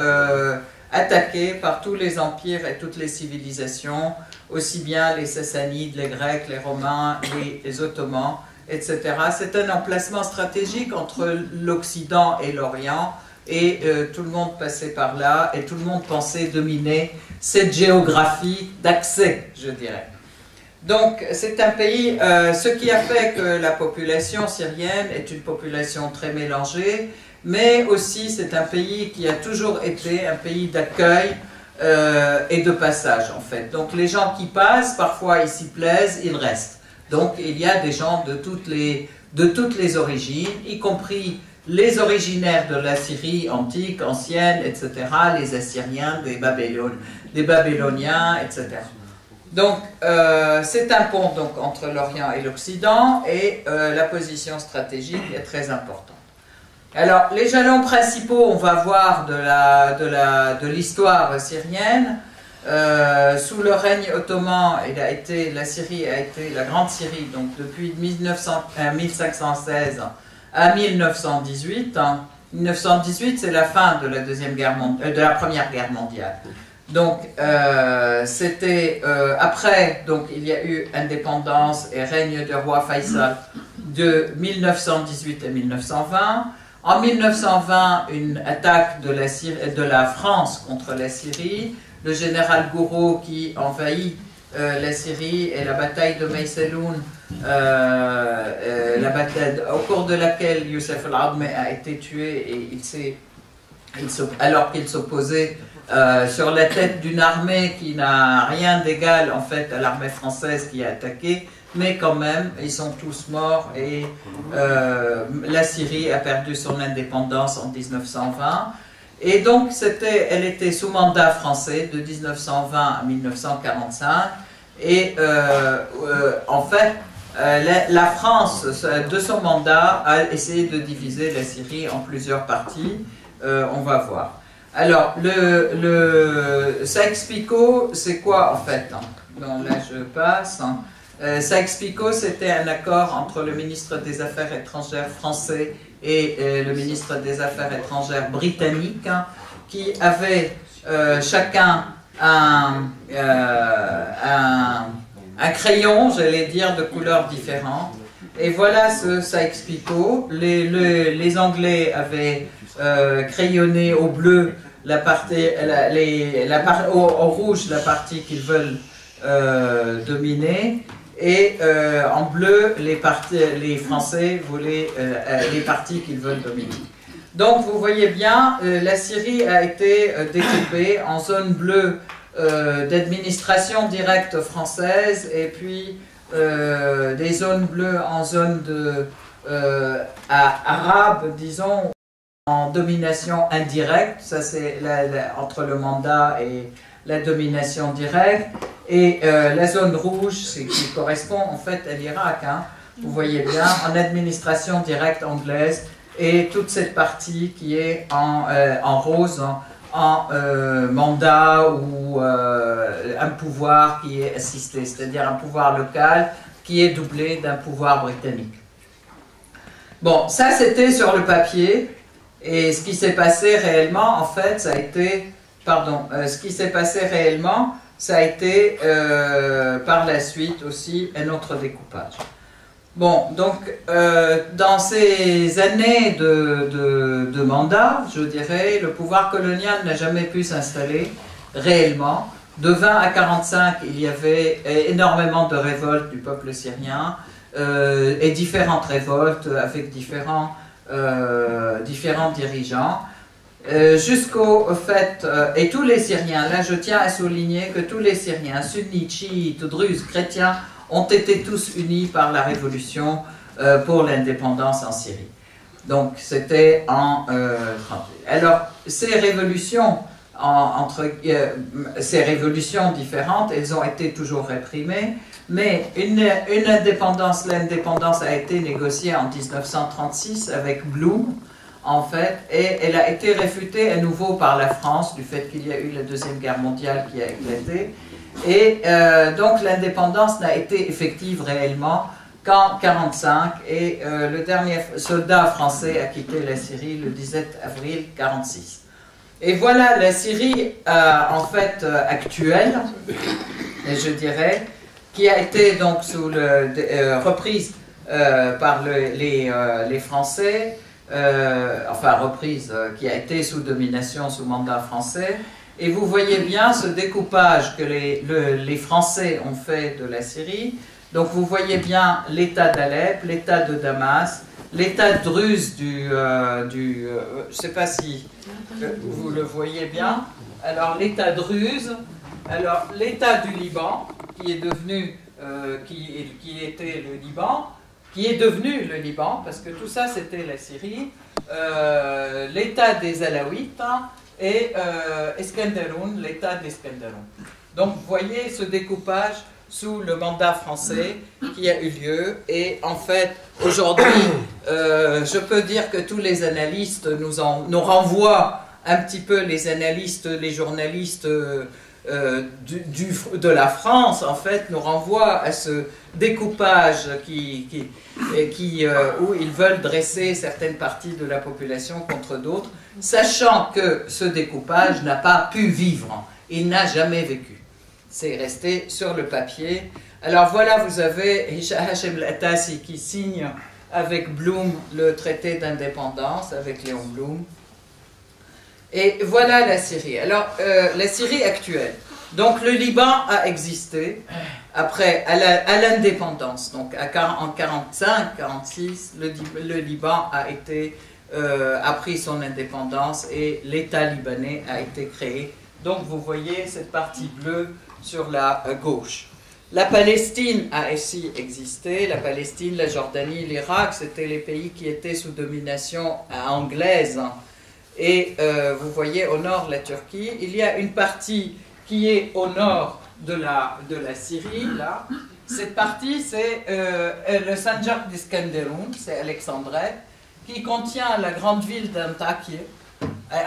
attaquée par tous les empires et toutes les civilisations, aussi bien les Sassanides, les Grecs, les Romains, les Ottomans, etc. C'est un emplacement stratégique entre l'Occident et l'Orient, et tout le monde passait par là, et tout le monde pensait dominer cette géographie d'accès, je dirais. Donc c'est un pays, ce qui a fait que la population syrienne est une population très mélangée, mais aussi c'est un pays qui a toujours été un pays d'accueil et de passage en fait. Donc les gens qui passent, parfois ils s'y plaisent, ils restent. Donc il y a des gens de toutes les origines, y compris les originaires de la Syrie antique, ancienne, etc., les Assyriens, des Babyloniens, etc. Donc, c'est un pont donc, entre l'Orient et l'Occident, et la position stratégique est très importante. Alors, les jalons principaux, on va voir de l'histoire syrienne. Sous le règne ottoman, la Syrie a été la Grande Syrie, donc depuis 1516 à 1918. 1918, c'est la fin de la Première Guerre mondiale. Donc, c'était après, donc il y a eu indépendance et règne du roi Faisal de 1918 à 1920. En 1920, une attaque de la France contre la Syrie, le général Gouraud qui envahit la Syrie et la bataille de Maysalun, au cours de laquelle Youssef al-Admi a été tué et alors qu'il s'opposait sur la tête d'une armée qui n'a rien d'égal en fait à l'armée française qui a attaqué, mais quand même ils sont tous morts et la Syrie a perdu son indépendance en 1920. Et donc, elle était sous mandat français de 1920 à 1945. Et en fait, la France, de son mandat, a essayé de diviser la Syrie en plusieurs parties. On va voir. Alors, Sykes-Picot, c'est quoi en fait? Donc, là, je passe. Sykes-Picot, c'était un accord entre le ministre des Affaires étrangères français et le ministre des Affaires étrangères britannique, qui avaient chacun un crayon, j'allais dire, de couleurs différentes. Et voilà ce Sykes-Picot. Les Anglais avaient crayonné au bleu au rouge la partie qu'ils veulent dominer. Et en bleu, les Français voulaient les parties qu'ils veulent dominer. Donc vous voyez bien, la Syrie a été découpée en zone bleue d'administration directe française, et puis des zones bleues en zone arabe, disons, en domination indirecte. Ça c'est entre le mandat et la domination directe. Et la zone rouge, c'est qui correspond en fait à l'Irak, hein. Vous voyez bien, en administration directe anglaise, et toute cette partie qui est en rose, en mandat ou un pouvoir qui est assisté, c'est-à-dire un pouvoir local qui est doublé d'un pouvoir britannique. Bon, ça c'était sur le papier, et ce qui s'est passé réellement, en fait, ça a été... ce qui s'est passé réellement, ça a été par la suite aussi un autre découpage. Bon, donc dans ces années de mandat, je dirais, le pouvoir colonial n'a jamais pu s'installer réellement. De 20 à 45, il y avait énormément de révoltes du peuple syrien et différentes révoltes avec différents dirigeants. Jusqu'au fait, et tous les Syriens, là je tiens à souligner que tous les Syriens, sunnites, chiites, druzes, chrétiens, ont été tous unis par la révolution pour l'indépendance en Syrie. Donc c'était en 38. Alors ces révolutions, ces révolutions différentes, elles ont été toujours réprimées, mais l'indépendance a été négociée en 1936 avec Blum, en fait, et elle a été réfutée à nouveau par la France du fait qu'il y a eu la Deuxième Guerre mondiale qui a éclaté. Et donc l'indépendance n'a été effective réellement qu'en 1945, et le dernier soldat français a quitté la Syrie le 17 avril 1946. Et voilà la Syrie en fait actuelle, je dirais, qui a été donc reprise par les Français, qui a été sous domination, sous mandat français. Et vous voyez bien ce découpage que les Français ont fait de la Syrie. Donc vous voyez bien l'État d'Alep, l'État de Damas, l'État druze je ne sais pas si vous le voyez bien. Alors l'État druze, alors l'État du Liban, qui est devenu, qui était le Liban, qui est devenu le Liban, parce que tout ça c'était la Syrie, l'État des Alaouites, et Eskenderoun, l'État d'Eskenderoun. Donc vous voyez ce découpage sous le mandat français qui a eu lieu, et en fait aujourd'hui je peux dire que tous les analystes nous renvoient un petit peu, les analystes, les journalistes de la France en fait nous renvoient à ce découpage où ils veulent dresser certaines parties de la population contre d'autres, sachant que ce découpage n'a pas pu vivre, il n'a jamais vécu. C'est resté sur le papier. Alors voilà, vous avez Hachem Latassi qui signe avec Blum le traité d'indépendance, avec Léon Blum. Et voilà la Syrie. Alors, la Syrie actuelle. Donc le Liban a existé après, à l'indépendance. Donc en 1945-1946, le Liban a pris son indépendance et l'État libanais a été créé. Donc vous voyez cette partie bleue sur la gauche. La Palestine a aussi existé. La Palestine, la Jordanie, l'Irak, c'était les pays qui étaient sous domination anglaise. Et vous voyez au nord la Turquie. Il y a une partie qui est au nord de la Syrie, là. Cette partie, c'est le Sanjak d'Iskenderun, c'est Alexandrie, qui contient la grande ville d'Antakya.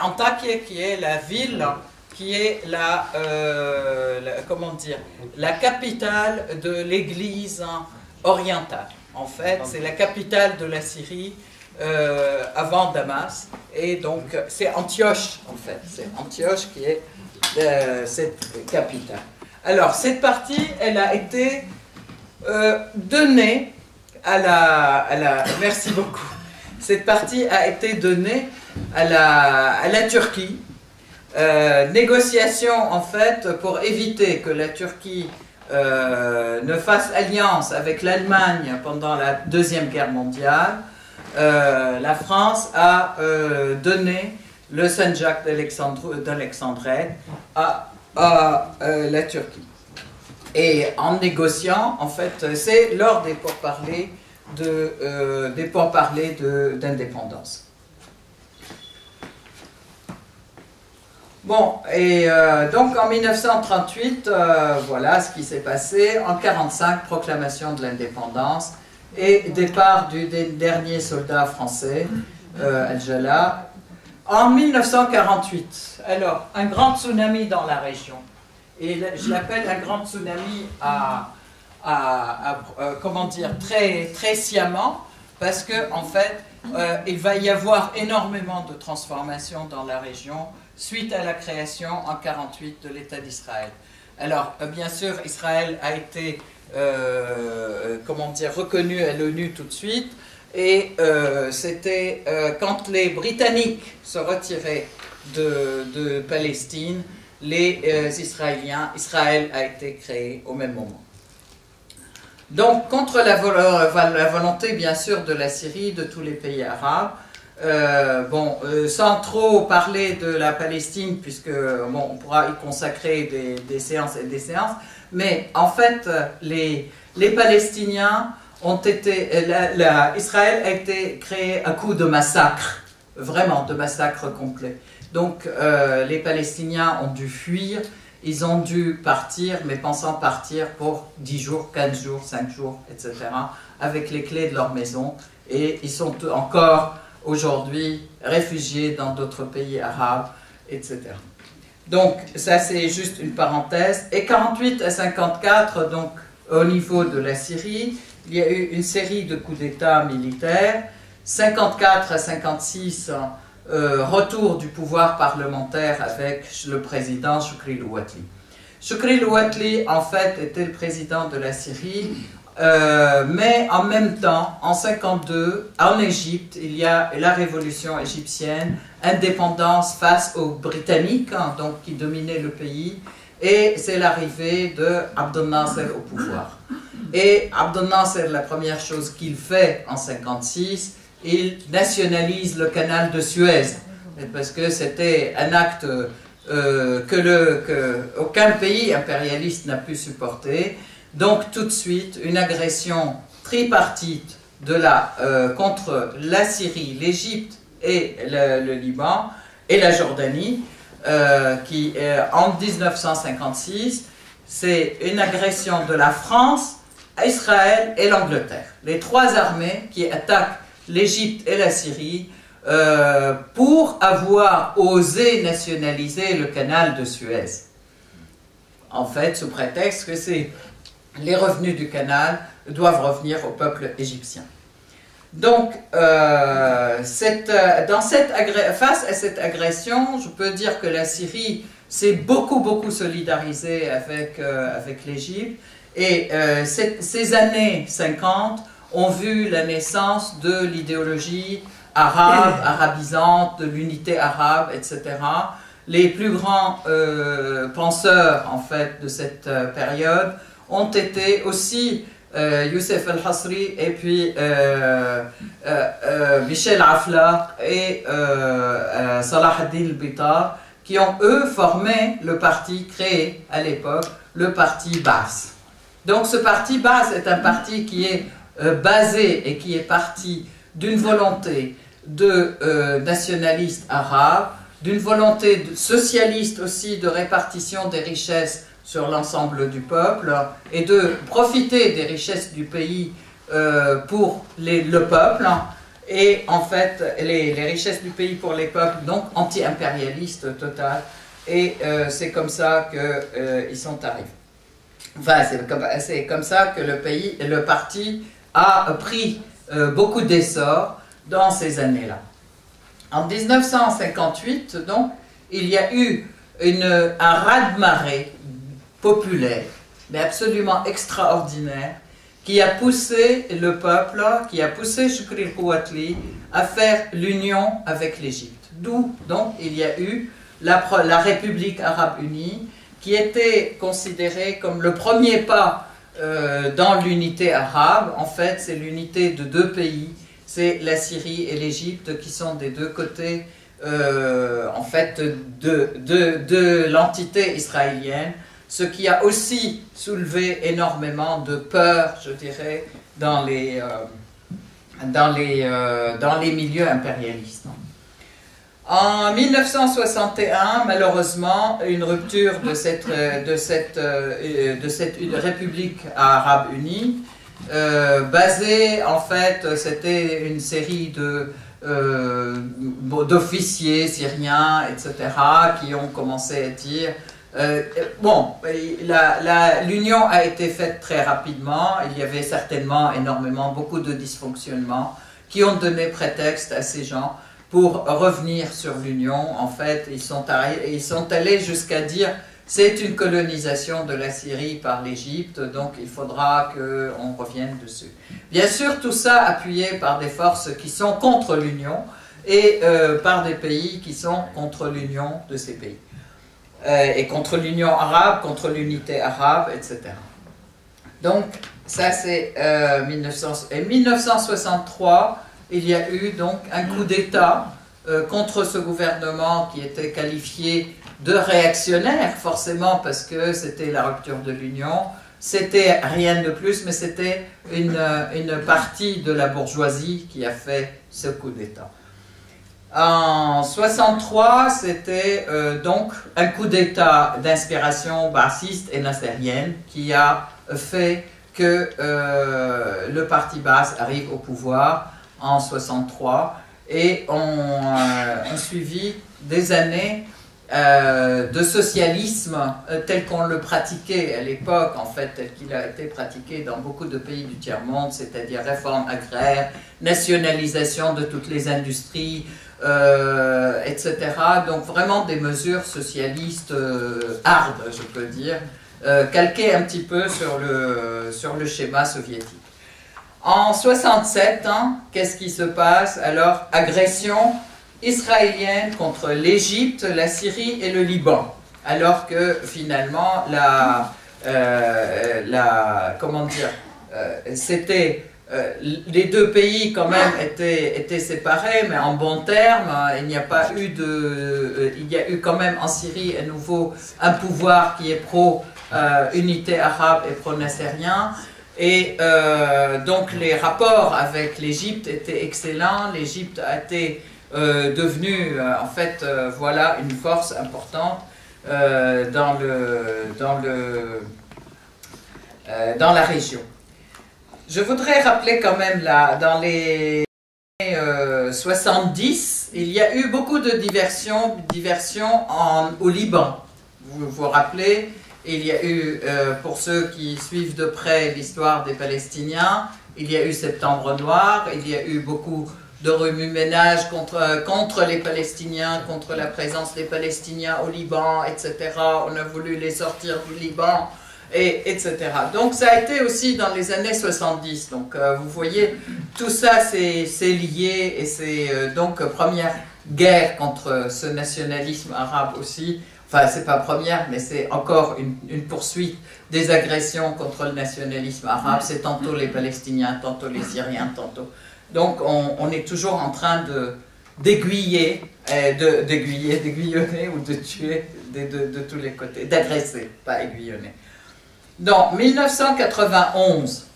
Antakya qui est la ville qui est la capitale de l'église orientale. En fait, c'est la capitale de la Syrie avant Damas. Et donc, c'est Antioche, en fait. C'est Antioche qui est cette capitale. Alors, cette partie, elle a été donnée à la... Merci beaucoup. Cette partie a été donnée à la Turquie. Négociation en fait pour éviter que la Turquie ne fasse alliance avec l'Allemagne pendant la Deuxième Guerre mondiale. La France a donné le Sanjak d'Alexandrie à la Turquie. Et en négociant, en fait, c'est lors des pourparlers d'indépendance. Bon, et donc en 1938, voilà ce qui s'est passé. En 1945, proclamation de l'indépendance et départ du dernier soldat français, Al-Jallah. En 1948, alors, un grand tsunami dans la région. Et je l'appelle un grand tsunami comment dire, très, très sciemment, parce que en fait, il va y avoir énormément de transformations dans la région suite à la création en 1948 de l'État d'Israël. Alors, bien sûr, Israël a été, comment dire, reconnu à l'ONU tout de suite, et c'était quand les Britanniques se retiraient de Palestine, Israël a été créé au même moment. Donc, contre la volonté, bien sûr, de la Syrie, de tous les pays arabes, sans trop parler de la Palestine, puisque on pourra y consacrer des séances et des séances, mais en fait, les Palestiniens Israël a été créé à coup de massacre, vraiment de massacre complet. Donc les Palestiniens ont dû fuir, ils ont dû partir, mais pensant partir pour 10 jours, 15 jours, 5 jours, etc., avec les clés de leur maison, et ils sont encore aujourd'hui réfugiés dans d'autres pays arabes, etc. Donc ça c'est juste une parenthèse. Et 48 à 54, donc au niveau de la Syrie, il y a eu une série de coups d'État militaires. 54 à 56, retour du pouvoir parlementaire avec le président Choukri Louatli. Choukri Louatli, en fait, était le président de la Syrie, mais en même temps, en 52, en Égypte, il y a la révolution égyptienne, indépendance face aux Britanniques, hein, donc qui dominaient le pays, et c'est l'arrivée de Abdel Nasser au pouvoir. Et Abdel Nasser, la première chose qu'il fait en 56, il nationalise le canal de Suez, parce que c'était un acte qu'aucun pays impérialiste n'a pu supporter. Donc tout de suite, une agression tripartite contre la Syrie, l'Égypte et le Liban et la Jordanie, qui en 1956, c'est une agression de la France, Israël et l'Angleterre. Les trois armées qui attaquent l'Égypte et la Syrie pour avoir osé nationaliser le canal de Suez. En fait, sous prétexte que les revenus du canal doivent revenir au peuple égyptien. Donc, face à cette agression, je peux dire que la Syrie s'est beaucoup solidarisée avec l'Égypte, et ces années 50 ont vu la naissance de l'idéologie arabe, arabisante, de l'unité arabe, etc. Les plus grands penseurs, en fait, de cette période ont été aussi Youssef El-Hasri et puis Michel Aflaq et Salah ad-Din al-Bitar, qui ont, eux, formé le parti créé à l'époque, le parti Baas. Donc ce parti Baas est un parti qui est basé et qui est parti d'une volonté de nationalistes arabes, d'une volonté socialiste aussi de répartition des richesses sur l'ensemble du peuple et de profiter des richesses du pays pour le peuple, et en fait les richesses du pays pour les peuples, donc anti-impérialiste total, et c'est comme ça qu'ils sont arrivés. Enfin, c'est comme ça que le parti a pris beaucoup d'essor dans ces années-là. En 1958, donc, il y a eu un raz-de-marée populaire, mais absolument extraordinaire, qui a poussé le peuple, qui a poussé Choukri Louatli à faire l'union avec l'Égypte. D'où, donc, il y a eu la République arabe unie, qui était considérée comme le premier pas dans l'unité arabe. En fait, c'est l'unité de deux pays, c'est la Syrie et l'Égypte, qui sont des deux côtés en fait de l'entité israélienne, ce qui a aussi soulevé énormément de peur, je dirais, dans les milieux impérialistes. En 1961, malheureusement, une rupture de cette République arabe unie, basée, en fait, c'était une série d'officiers syriens, etc., qui ont commencé à dire l'union a été faite très rapidement, il y avait certainement beaucoup de dysfonctionnements qui ont donné prétexte à ces gens pour revenir sur l'union. En fait, ils sont allés jusqu'à dire c'est une colonisation de la Syrie par l'Égypte, donc il faudra qu'on revienne dessus. Bien sûr, tout ça appuyé par des forces qui sont contre l'union et par des pays qui sont contre l'union de ces pays. Et contre l'union arabe, contre l'unité arabe, etc. Donc, ça c'est 1963, il y a eu donc un coup d'État contre ce gouvernement qui était qualifié de réactionnaire, forcément parce que c'était la rupture de l'Union. c'était rien de plus, mais c'était une partie de la bourgeoisie qui a fait ce coup d'État. En 63, c'était donc un coup d'État d'inspiration baathiste et nassérienne qui a fait que le parti Baas arrive au pouvoir en 63 et on suivi des années de socialisme tel qu'on le pratiquait à l'époque, en fait, tel qu'il a été pratiqué dans beaucoup de pays du tiers-monde, c'est-à-dire réforme agraire, nationalisation de toutes les industries, etc. Donc vraiment des mesures socialistes hard, je peux dire, calquées un petit peu sur le schéma soviétique. En 67, qu'est-ce qui se passe? Alors, agression israélienne contre l'Égypte, la Syrie et le Liban. Alors que finalement, c'était les deux pays quand même étaient séparés, mais en bons termes. Il n'y a pas eu il y a eu quand même en Syrie à nouveau un pouvoir qui est pro-unité arabe et pro-nassérien. Et donc les rapports avec l'Égypte étaient excellents. L'Égypte a été devenue en fait voilà une force importante dans la région. Je voudrais rappeler quand même là, dans les années 70, il y a eu beaucoup de diversions au Liban. Vous vous rappelez, il y a eu, pour ceux qui suivent de près l'histoire des Palestiniens, il y a eu Septembre Noir, il y a eu beaucoup de remue-ménage contre les Palestiniens, contre la présence des Palestiniens au Liban, etc. On a voulu les sortir du Liban, etc. Donc ça a été aussi dans les années 70. Donc vous voyez, tout ça c'est lié et c'est donc première guerre contre ce nationalisme arabe aussi. Enfin, c'est pas première, mais c'est encore une poursuite des agressions contre le nationalisme arabe. C'est tantôt les Palestiniens, tantôt les Syriens, tantôt. Donc, on est toujours en train d'aiguillonner ou de tuer de tous les côtés, d'agresser, pas aiguillonner. Donc, 1991,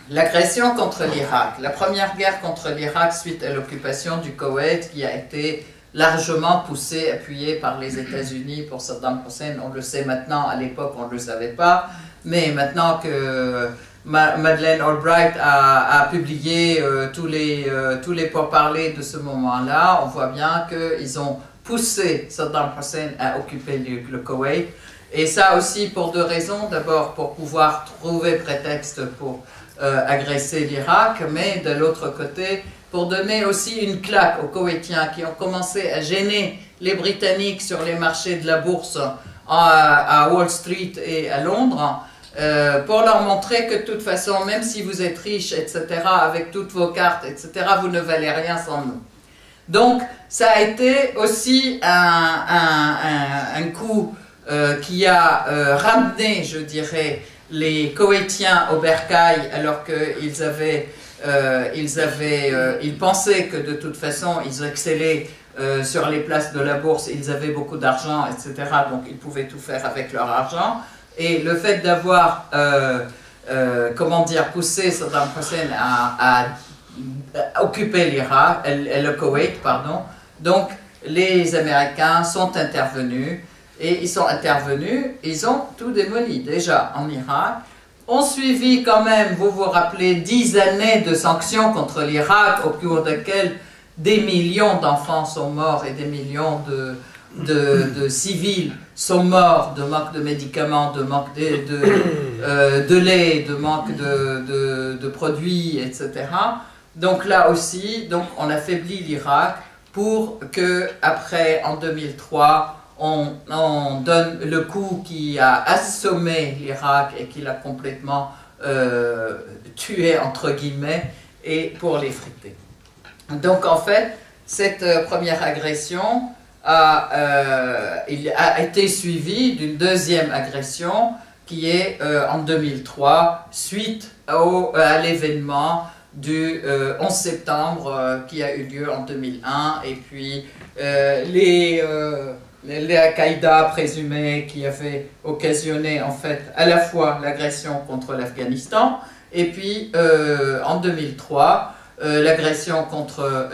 l'agression contre l'Irak, la première guerre contre l'Irak suite à l'occupation du Koweït qui a été largement poussée, appuyée par les États-Unis pour Saddam Hussein. On le sait maintenant, à l'époque on ne le savait pas, mais maintenant que Madeleine Albright a publié tous les pourparlers de ce moment-là, on voit bien qu'ils ont poussé Saddam Hussein à occuper le Koweït. Et ça aussi pour deux raisons. D'abord pour pouvoir trouver prétexte pour agresser l'Irak, mais de l'autre côté pour donner aussi une claque aux Koweïtiens qui ont commencé à gêner les Britanniques sur les marchés de la bourse à Wall Street et à Londres, pour leur montrer que de toute façon, même si vous êtes riches, etc., avec toutes vos cartes, etc., vous ne valez rien sans nous. Donc, ça a été aussi un coup qui a ramené, je dirais, les Koweïtiens au bercail, alors qu'ils ils pensaient que de toute façon, ils excellaient sur les places de la bourse, ils avaient beaucoup d'argent, etc., donc ils pouvaient tout faire avec leur argent. Et le fait d'avoir, poussé Saddam Hussein à occuper l'Irak, le Koweït, pardon, donc les Américains sont intervenus, et ils sont intervenus, ils ont tout démoli déjà en Irak, ont suivi quand même, vous vous rappelez, 10 années de sanctions contre l'Irak, au cours desquelles des millions d'enfants sont morts et des millions de civils sont morts de manque de médicaments, de manque de lait, de manque de produits, etc. Donc là aussi, donc on affaiblit l'Irak pour que, après, en 2003, on donne le coup qui a assommé l'Irak et qui l'a complètement tué, entre guillemets, et pour l'effriter. Donc en fait, cette première agression a été suivie d'une deuxième agression qui est en 2003, suite à l'événement du 11 l'Al-Qaïda présumé qui avait occasionné en fait à la fois l'agression contre l'Afghanistan et puis en 2003 l'agression contre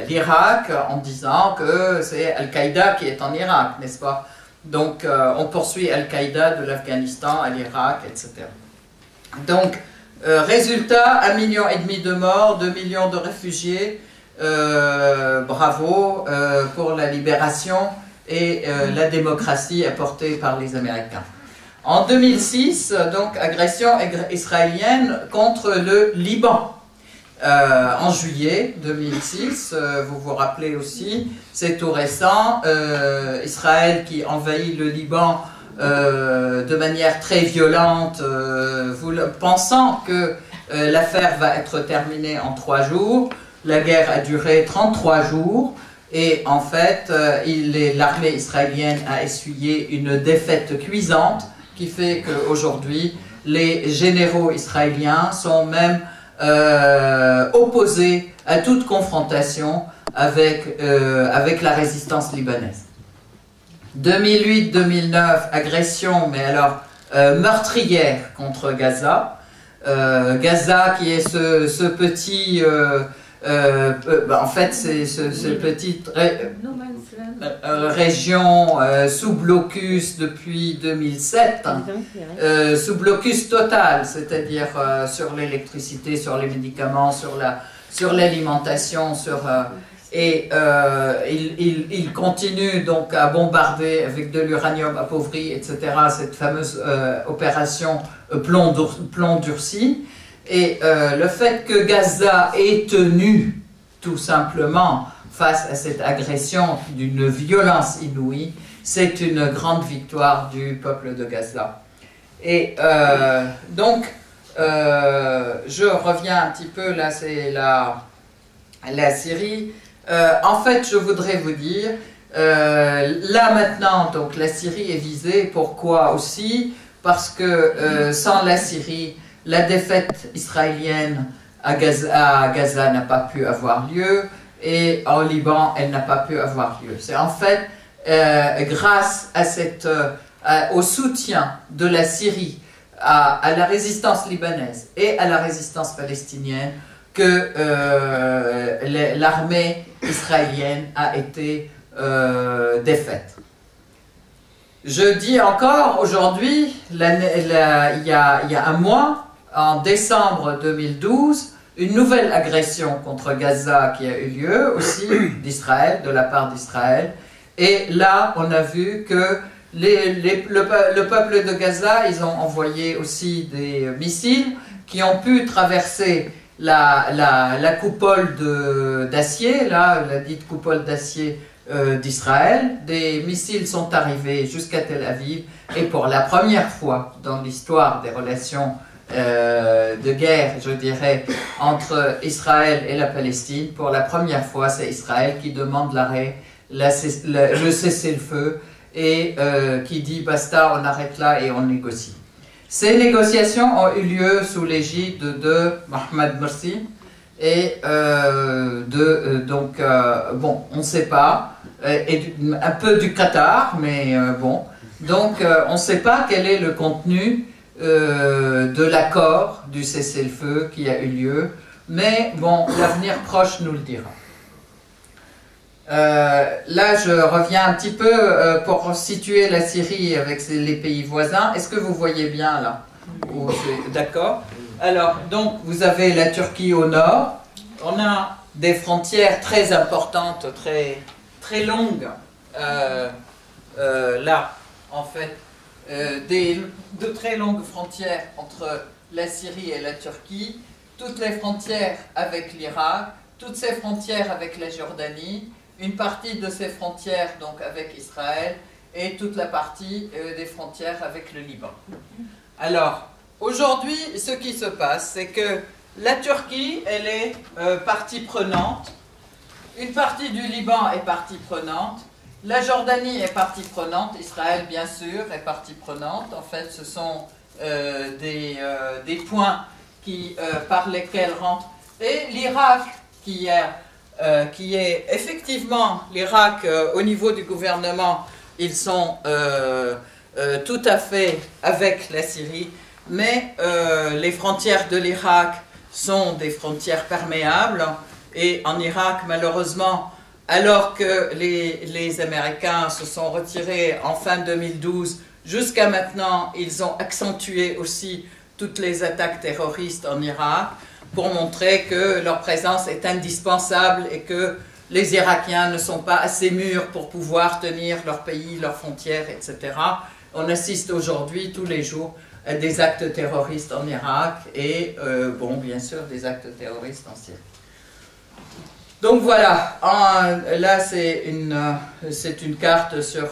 l'Irak en disant que c'est Al-Qaïda qui est en Irak, n'est-ce pas? Donc on poursuit Al-Qaïda de l'Afghanistan à l'Irak, etc. Donc résultat, 1,5 million de morts, 2 millions de réfugiés. Bravo pour la libération et la démocratie apportée par les Américains. En 2006, donc agression israélienne contre le Liban. En juillet 2006, vous vous rappelez aussi, c'est tout récent, Israël qui envahit le Liban de manière très violente, pensant que l'affaire va être terminée en 3 jours. La guerre a duré 33 jours et en fait, l'armée israélienne a essuyé une défaite cuisante qui fait qu'aujourd'hui, les généraux israéliens sont même opposés à toute confrontation avec la résistance libanaise. 2008-2009, agression, mais alors meurtrière contre Gaza. Gaza qui est ce petit... en fait, c'est cette petite région sous blocus depuis 2007, sous blocus total, c'est-à-dire sur l'électricité, sur les médicaments, sur l'alimentation, et il continue donc à bombarder avec de l'uranium appauvri, etc., cette fameuse opération plomb durci. Et le fait que Gaza ait tenu tout simplement face à cette agression d'une violence inouïe, c'est une grande victoire du peuple de Gaza. Et donc, je reviens un petit peu, là c'est la Syrie. En fait, je voudrais vous dire, là maintenant, donc la Syrie est visée, pourquoi aussi? Parce que sans la Syrie, la défaite israélienne à Gaza n'a pas pu avoir lieu et en Liban, elle n'a pas pu avoir lieu. C'est en fait grâce à au soutien de la Syrie à la résistance libanaise et à la résistance palestinienne que l'armée israélienne a été défaite. Je dis encore aujourd'hui, il y a un mois, en décembre 2012, une nouvelle agression contre Gaza qui a eu lieu aussi d'Israël, de la part d'Israël. Et là, on a vu que le peuple de Gaza, ils ont envoyé aussi des missiles qui ont pu traverser la coupole d'acier, la dite coupole d'acier d'Israël. Des missiles sont arrivés jusqu'à Tel Aviv et pour la première fois dans l'histoire des relations de guerre, je dirais, entre Israël et la Palestine, pour la première fois, c'est Israël qui demande l'arrêt, le cessez-le-feu et qui dit basta, on arrête là et on négocie. Ces négociations ont eu lieu sous l'égide de Mohamed Morsi et bon, on ne sait pas, et un peu du Qatar, mais bon, donc on ne sait pas quel est le contenu de l'accord du cessez-le-feu qui a eu lieu, mais bon, l'avenir proche nous le dira. Là, je reviens un petit peu pour situer la Syrie avec les pays voisins. Est-ce que vous voyez bien là? D'accord. Alors, donc, vous avez la Turquie au nord. On a des frontières très importantes, très longues. Là, en fait, de très longues frontières entre la Syrie et la Turquie, toutes les frontières avec l'Irak, toutes ces frontières avec la Jordanie, une partie de ces frontières donc avec Israël et toute la partie des frontières avec le Liban. Alors, aujourd'hui, ce qui se passe, c'est que la Turquie, elle est partie prenante, une partie du Liban est partie prenante, la Jordanie est partie prenante, Israël, bien sûr, est partie prenante. En fait, ce sont des points par lesquels rentre. Et l'Irak, qui est effectivement effectivement, l'Irak, au niveau du gouvernement, ils sont tout à fait avec la Syrie, mais les frontières de l'Irak sont des frontières perméables, et en Irak, malheureusement, alors que les Américains se sont retirés en fin 2012, jusqu'à maintenant, ils ont accentué aussi toutes les attaques terroristes en Irak pour montrer que leur présence est indispensable et que les Irakiens ne sont pas assez mûrs pour pouvoir tenir leur pays, leurs frontières, etc. On assiste aujourd'hui tous les jours à des actes terroristes en Irak et, bon, bien sûr, des actes terroristes en Syrie. Donc voilà, là c'est une carte sur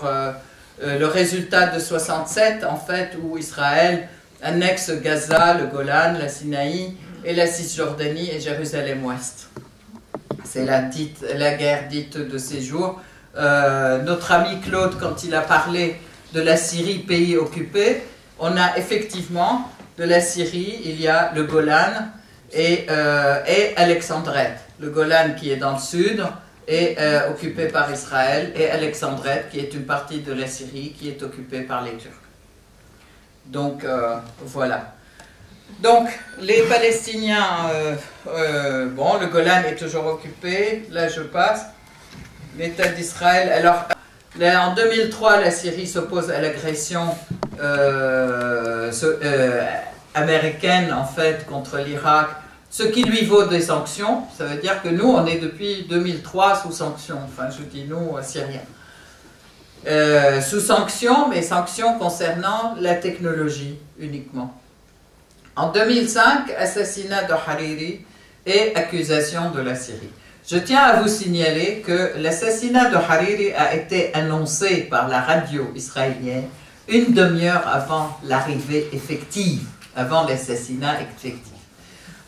le résultat de 67, en fait, où Israël annexe Gaza, le Golan, la Sinaï et la Cisjordanie et Jérusalem-Ouest. C'est la guerre dite de ces jours. Notre ami Claude, quand il a parlé de la Syrie, pays occupé, on a effectivement de la Syrie, il y a le Golan et Alexandrette. Le Golan qui est dans le sud est occupé par Israël, et Alexandrette qui est une partie de la Syrie qui est occupée par les Turcs. Donc voilà. Donc les Palestiniens, bon, le Golan est toujours occupé, là je passe. L'État d'Israël, alors là, en 2003 la Syrie s'oppose à l'agression américaine en fait contre l'Irak, ce qui lui vaut des sanctions. Ça veut dire que nous, on est depuis 2003 sous sanctions, enfin je dis nous, Syriens. Sous sanctions, mais sanctions concernant la technologie uniquement. En 2005, assassinat de Hariri et accusation de la Syrie. Je tiens à vous signaler que l'assassinat de Hariri a été annoncé par la radio israélienne une demi-heure avant l'arrivée effective, avant l'assassinat effectif.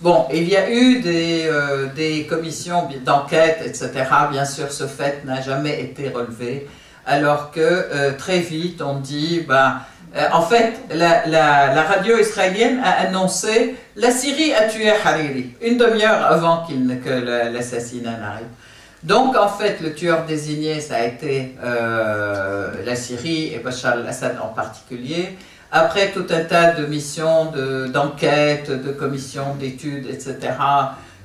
Bon, il y a eu des commissions d'enquête, etc. Bien sûr, ce fait n'a jamais été relevé, alors que très vite, on dit, en fait, la radio israélienne a annoncé « La Syrie a tué Hariri », une demi-heure avant que l'assassinat n'arrive. Donc, en fait, le tueur désigné, ça a été la Syrie et Bachar al-Assad en particulier. Après tout un tas de missions d'enquête, de commissions d'études, etc.,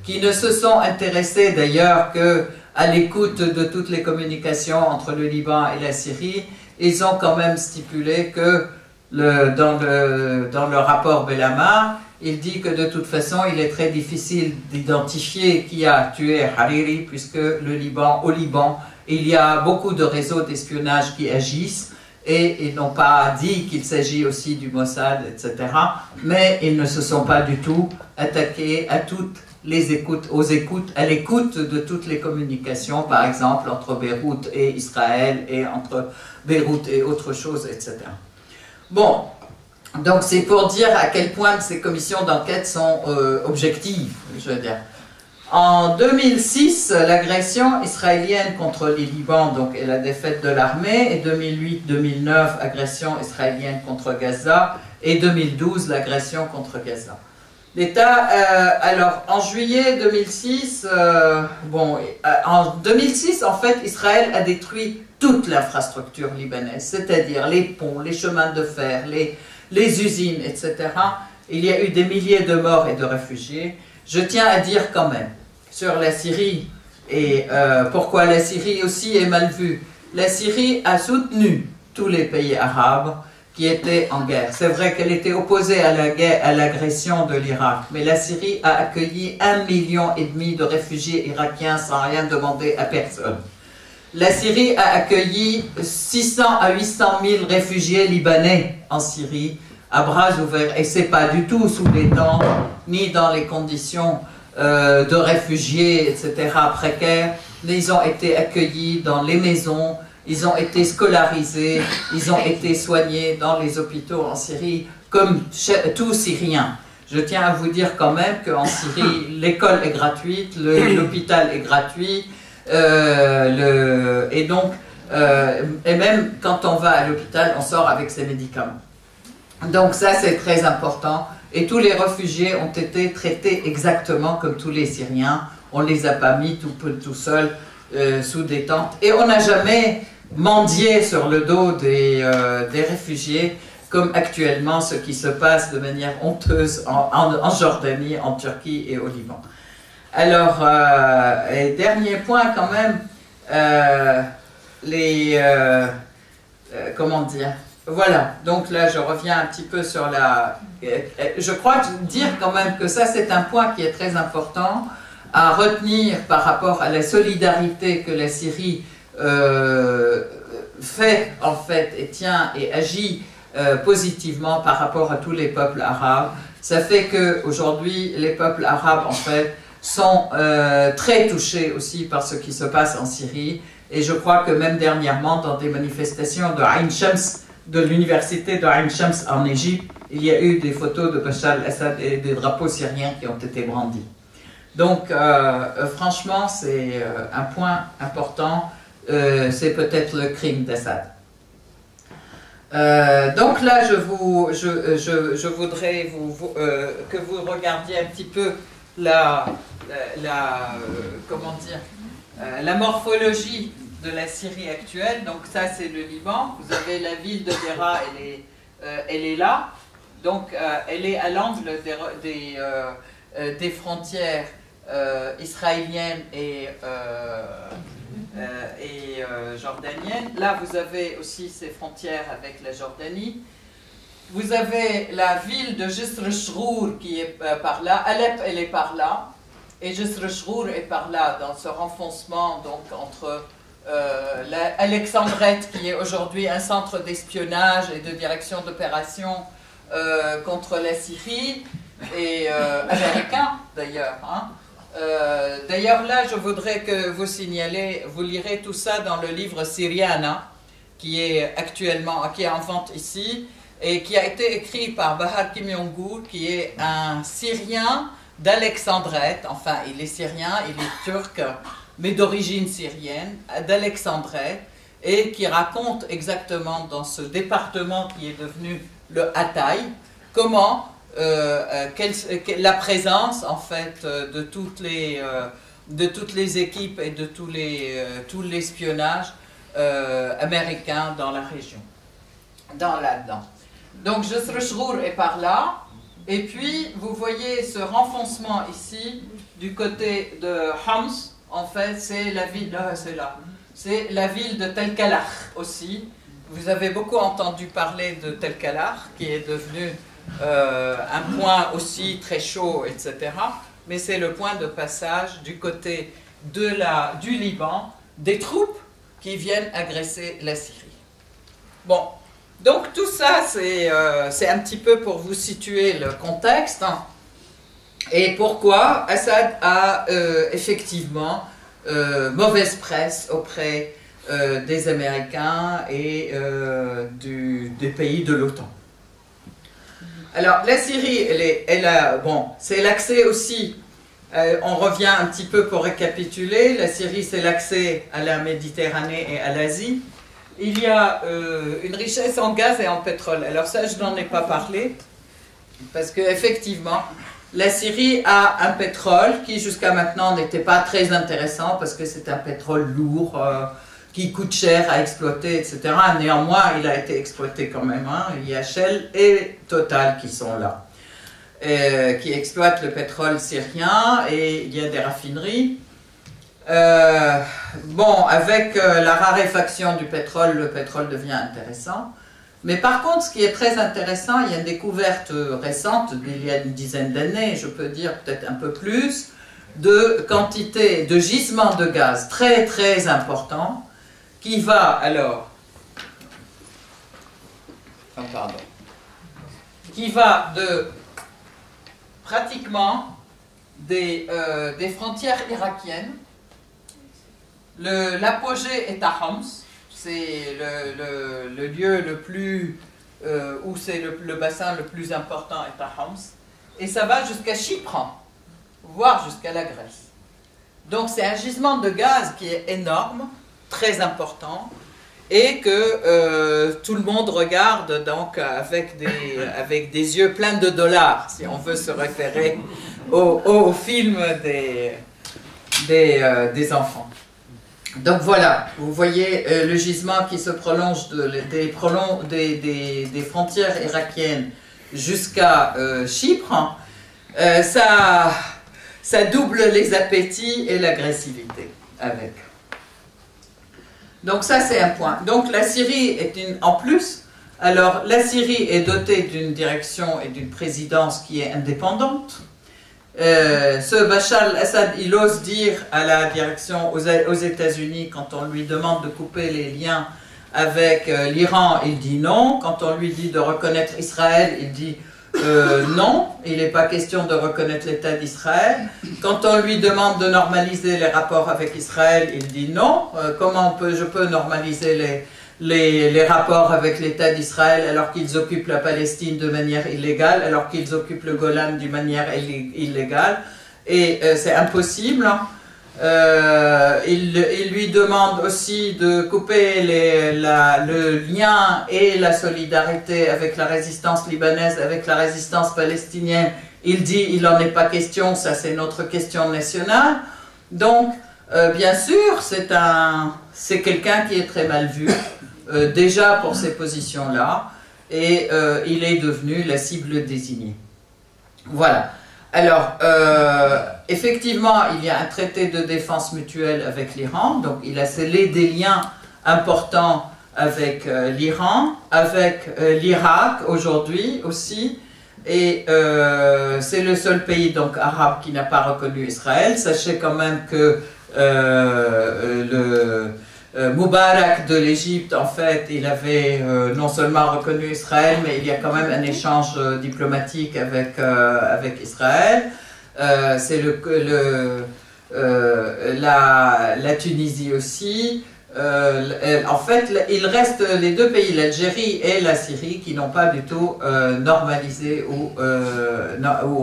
qui ne se sont intéressées d'ailleurs qu'à l'écoute de toutes les communications entre le Liban et la Syrie, ils ont quand même stipulé que dans le rapport Bellamar, il dit que de toute façon, il est très difficile d'identifier qui a tué Hariri, puisque au Liban, il y a beaucoup de réseaux d'espionnage qui agissent, et ils n'ont pas dit qu'il s'agit aussi du Mossad, etc. Mais ils ne se sont pas du tout attaqués à toutes les écoutes, à l'écoute de toutes les communications, par exemple entre Beyrouth et Israël, et entre Beyrouth et autre chose, etc. Bon, donc c'est pour dire à quel point ces commissions d'enquête sont objectives, je veux dire. En 2006, l'agression israélienne contre les Libans donc, est la défaite de l'armée, et 2008-2009, agression israélienne contre Gaza, et 2012, l'agression contre Gaza. L'État, alors en juillet 2006, en 2006, en fait, Israël a détruit toute l'infrastructure libanaise, c'est-à-dire les ponts, les chemins de fer, les usines, etc. Il y a eu des milliers de morts et de réfugiés. Je tiens à dire quand même, sur la Syrie, et pourquoi la Syrie aussi est mal vue. La Syrie a soutenu tous les pays arabes qui étaient en guerre. C'est vrai qu'elle était opposée à l'agression de l'Irak, mais la Syrie a accueilli 1,5 million de réfugiés irakiens sans rien demander à personne. La Syrie a accueilli 600 à 800 000 réfugiés libanais en Syrie, à bras ouverts, et c'est pas du tout sous les dents, ni dans les conditions de réfugiés, etc., précaires, mais ils ont été accueillis dans les maisons, ils ont été scolarisés, ils ont été soignés dans les hôpitaux en Syrie, comme tout Syrien. Je tiens à vous dire quand même qu'en Syrie, l'école est gratuite, l'hôpital est gratuit, et même quand on va à l'hôpital, on sort avec ses médicaments. Donc ça, c'est très important. Et tous les réfugiés ont été traités exactement comme tous les Syriens. On ne les a pas mis tout seuls. sous détente. Et on n'a jamais mendié sur le dos des réfugiés, comme actuellement ce qui se passe de manière honteuse en Jordanie, en Turquie et au Liban. Alors, et dernier point quand même, comment dire, voilà, donc là je reviens un petit peu sur la... Je crois dire quand même que ça c'est un point qui est très important à retenir par rapport à la solidarité que la Syrie fait en fait et tient et agit positivement par rapport à tous les peuples arabes. Ça fait qu'aujourd'hui les peuples arabes en fait sont très touchés aussi par ce qui se passe en Syrie, et je crois que même dernièrement dans des manifestations de Ain Shams, de l'université de Ain Shams en Égypte, il y a eu des photos de Bachar al-Assad et des drapeaux syriens qui ont été brandis. Donc franchement c'est un point important, c'est peut-être le crime d'Assad. Donc là je voudrais que vous regardiez un petit peu comment dire, la morphologie de la Syrie actuelle. Donc ça c'est le Liban, vous avez la ville de Deraa, elle est là, donc elle est à l'angle des frontières israéliennes et jordaniennes. Là vous avez aussi ces frontières avec la Jordanie. Vous avez la ville de Jisr Shrour qui est par là, Alep elle est par là, et Jisr Shrour est par là, dans ce renfoncement donc entre Alexandrette qui est aujourd'hui un centre d'espionnage et de direction d'opération contre la Syrie, et américain d'ailleurs. Hein. D'ailleurs là je voudrais que vous signalez, vous lirez tout ça dans le livre Syriana qui est en vente ici, et qui a été écrit par Bahar Kimyongu, qui est un Syrien d'Alexandrette, enfin il est syrien, il est turc, mais d'origine syrienne, d'Alexandrette, et qui raconte exactement dans ce département qui est devenu le Hatay, comment la présence en fait de toutes les équipes et de tout l'espionnage américain dans la région, là-dedans. Donc Jisr Shrour est par là, et puis vous voyez ce renfoncement ici du côté de Homs. En fait c'est la ville, c'est la ville de Tel Kalar aussi. Vous avez beaucoup entendu parler de Tel Kalar qui est devenu un point aussi très chaud, etc. Mais c'est le point de passage du côté du Liban des troupes qui viennent agresser la Syrie. Bon. Donc tout ça, c'est un petit peu pour vous situer le contexte, hein, et pourquoi Assad a effectivement mauvaise presse auprès des Américains et des pays de l'OTAN. Alors la Syrie, c'est l'accès aussi, on revient un petit peu pour récapituler, la Syrie c'est l'accès à la Méditerranée et à l'Asie. Il y a une richesse en gaz et en pétrole. Alors ça, je n'en ai pas parlé, parce qu'effectivement, la Syrie a un pétrole qui jusqu'à maintenant n'était pas très intéressant, parce que c'est un pétrole lourd, qui coûte cher à exploiter, etc. Néanmoins, il a été exploité quand même. Hein. Il y a Shell et Total qui sont là, qui exploitent le pétrole syrien, et il y a des raffineries. Bon, avec la raréfaction du pétrole, le pétrole devient intéressant. Mais par contre, ce qui est très intéressant, il y a une découverte récente, d'il y a une dizaine d'années, je peux dire peut-être un peu plus, de quantité de gisements de gaz très très importants, qui va alors... qui va de pratiquement des frontières irakiennes. L'apogée est à Homs, c'est le lieu le plus, où c'est le bassin le plus important est à Homs, et ça va jusqu'à Chypre, voire jusqu'à la Grèce. Donc c'est un gisement de gaz qui est énorme, très important, et que tout le monde regarde donc avec des yeux pleins de dollars, si on veut se référer au film des enfants. Donc voilà, vous voyez le gisement qui se prolonge des frontières irakiennes jusqu'à Chypre. Ça double les appétits et l'agressivité avec. Donc ça c'est un point. Donc la Syrie est en plus, alors la Syrie est dotée d'une direction et d'une présidence qui est indépendante. Ce Bachar al-Assad, il ose dire à la direction aux États-Unis, quand on lui demande de couper les liens avec l'Iran, il dit non. Quand on lui dit de reconnaître Israël, il dit non, il n'est pas question de reconnaître l'État d'Israël. Quand on lui demande de normaliser les rapports avec Israël, il dit non. Comment je peux normaliser les rapports avec l'État d'Israël alors qu'ils occupent la Palestine de manière illégale, alors qu'ils occupent le Golan d'une manière illégale? Et c'est impossible. Il lui demande aussi de couper le lien et la solidarité avec la résistance libanaise, avec la résistance palestinienne. Il dit il n'en est pas question, ça c'est notre question nationale. Donc, bien sûr, c'est quelqu'un qui est très mal vu, déjà pour ces positions-là, et il est devenu la cible désignée. Voilà. Alors, effectivement, il y a un traité de défense mutuelle avec l'Iran, donc il a scellé des liens importants avec l'Iran, avec l'Irak aujourd'hui aussi, et c'est le seul pays donc arabe qui n'a pas reconnu Israël. Sachez quand même que Moubarak de l'Égypte, en fait, il avait non seulement reconnu Israël, mais il y a quand même un échange diplomatique avec Israël. C'est la Tunisie aussi. En fait, il reste les deux pays, l'Algérie et la Syrie, qui n'ont pas du tout normalisé ou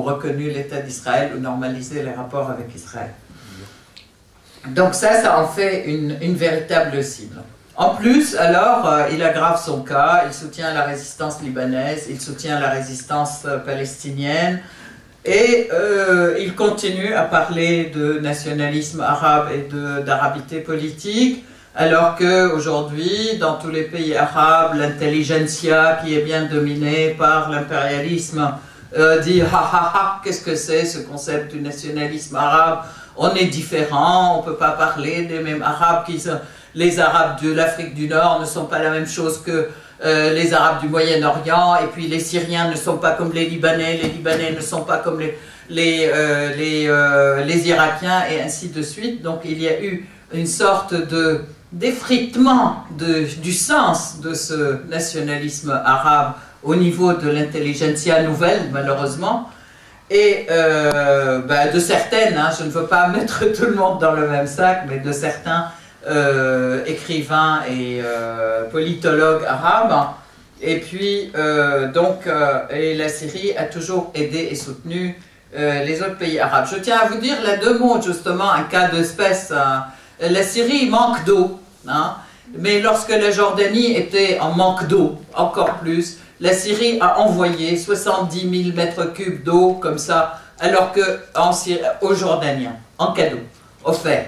reconnu l'État d'Israël ou normalisé les rapports avec Israël. Donc ça en fait une véritable cible. En plus, alors, il aggrave son cas, il soutient la résistance libanaise, il soutient la résistance palestinienne, et il continue à parler de nationalisme arabe et d'arabité politique, alors qu'aujourd'hui, dans tous les pays arabes, l'intelligentsia qui est bien dominée par l'impérialisme dit « ha ha ha, qu'est-ce que c'est ce concept du nationalisme arabe ? On est différents, on ne peut pas parler des mêmes arabes les arabes de l'Afrique du Nord ne sont pas la même chose que les arabes du Moyen-Orient, et puis les Syriens ne sont pas comme les Libanais ne sont pas comme les Irakiens, et ainsi de suite. Donc il y a eu une sorte d'effritement du sens de ce nationalisme arabe au niveau de l'intelligentsia nouvelle, malheureusement. Et de certaines, je ne veux pas mettre tout le monde dans le même sac, mais de certains écrivains et politologues arabes. Et puis, et la Syrie a toujours aidé et soutenu les autres pays arabes. Je tiens à vous dire là 2 mots, justement, un cas d'espèce. La Syrie manque d'eau, mais lorsque la Jordanie était en manque d'eau, encore plus, la Syrie a envoyé 70 000 mètres cubes d'eau comme ça, alors aux Jordaniens, en cadeau, offert.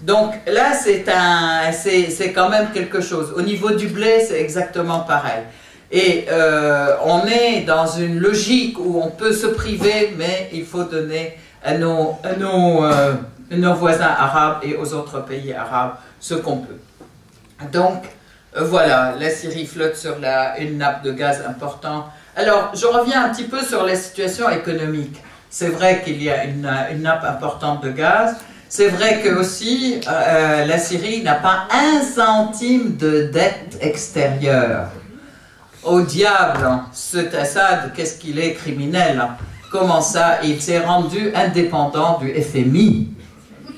Donc là, c'est quand même quelque chose. Au niveau du blé, c'est exactement pareil. Et on est dans une logique où on peut se priver, mais il faut donner à nos voisins arabes et aux autres pays arabes ce qu'on peut. Donc, voilà, la Syrie flotte sur une nappe de gaz importante. Alors, je reviens un petit peu sur la situation économique. C'est vrai qu'il y a une nappe importante de gaz. C'est vrai que aussi, la Syrie n'a pas 1 centime de dette extérieure. Au diable, cet Assad, qu'est-ce qu'il est criminel. Comment ça? Il s'est rendu indépendant du FMI.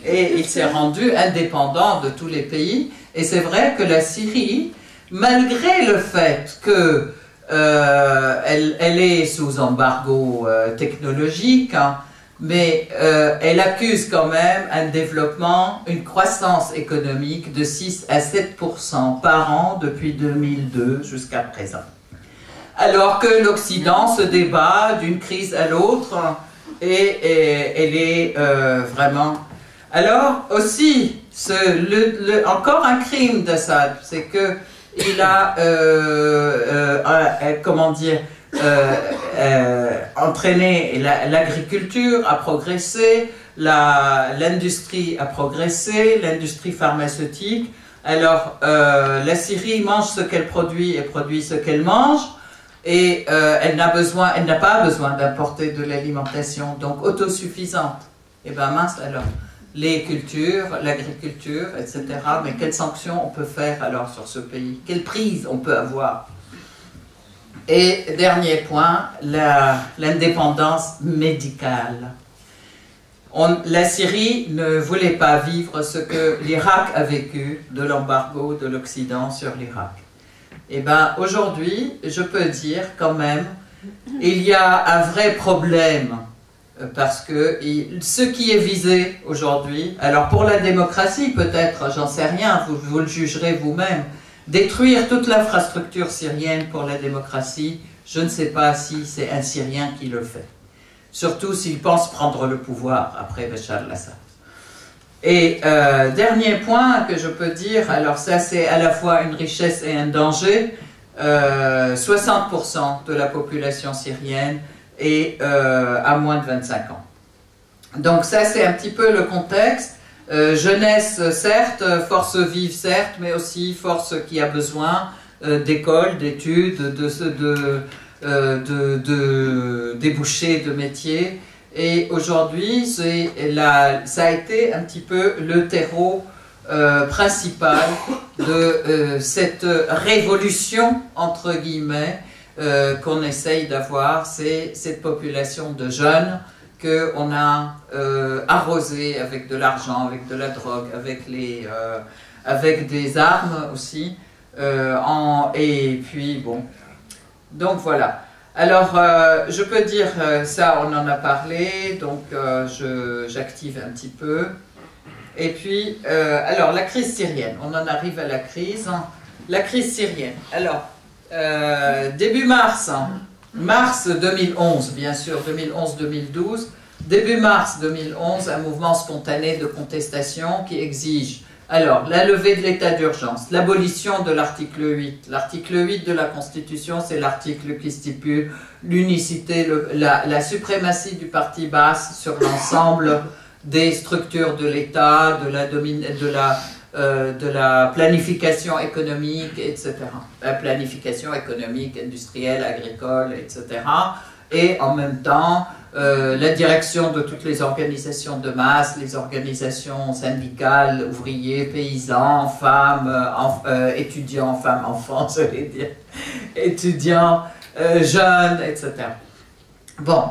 Et il s'est rendu indépendant de tous les pays. Et c'est vrai que la Syrie, malgré le fait que elle est sous embargo technologique, mais elle accuse quand même un développement, une croissance économique de 6 à 7% par an depuis 2002 jusqu'à présent. Alors que l'Occident se débat d'une crise à l'autre, et elle est vraiment... Alors aussi, encore un crime d'Assad, c'est que il a, comment dire, entraîné l'agriculture a progressé, l'industrie a progressé, l'industrie pharmaceutique. Alors, la Syrie mange ce qu'elle produit et produit ce qu'elle mange, et elle n'a pas besoin d'importer de l'alimentation, donc autosuffisante. Et bien mince alors, les cultures, l'agriculture, etc. Mais quelles sanctions on peut faire alors sur ce pays? Quelle prise on peut avoir? Et dernier point, l'indépendance médicale. La Syrie ne voulait pas vivre ce que l'Irak a vécu de l'embargo de l'Occident sur l'Irak. Et bien aujourd'hui, je peux dire quand même, il y a un vrai problème parce que ce qui est visé aujourd'hui, alors pour la démocratie peut-être, j'en sais rien, vous le jugerez vous-même, détruire toute l'infrastructure syrienne pour la démocratie, je ne sais pas si c'est un Syrien qui le fait. Surtout s'il pense prendre le pouvoir après Bachar al-Assad. Et dernier point que je peux dire, alors ça c'est à la fois une richesse et un danger, 60% de la population syrienne est à moins de 25 ans. Donc ça c'est un petit peu le contexte. Jeunesse certes, force vive certes, mais aussi force qui a besoin d'écoles, d'études, de débouchés de métiers. Et aujourd'hui, ça a été un petit peu le terreau principal de cette révolution, entre guillemets, qu'on essaye d'avoir. C'est cette population de jeunes qu'on a arrosée avec de l'argent, avec de la drogue, avec des armes aussi. Et puis, bon. Donc voilà. Alors, je peux dire, ça on en a parlé, donc j'active un petit peu. Et puis, alors la crise syrienne, on en arrive à la crise. La crise syrienne, alors, début mars, mars 2011, bien sûr, 2011-2012, début mars 2011, un mouvement spontané de contestation qui exige alors, la levée de l'état d'urgence, l'abolition de l'article 8. L'article 8 de la Constitution, c'est l'article qui stipule l'unicité, la suprématie du parti Baas sur l'ensemble des structures de l'État, de la planification économique, etc. La planification économique, industrielle, agricole, etc. Et en même temps, la direction de toutes les organisations de masse, les organisations syndicales, ouvriers, paysans, femmes, étudiants, femmes, enfants, je vais dire, étudiants, jeunes, etc. Bon,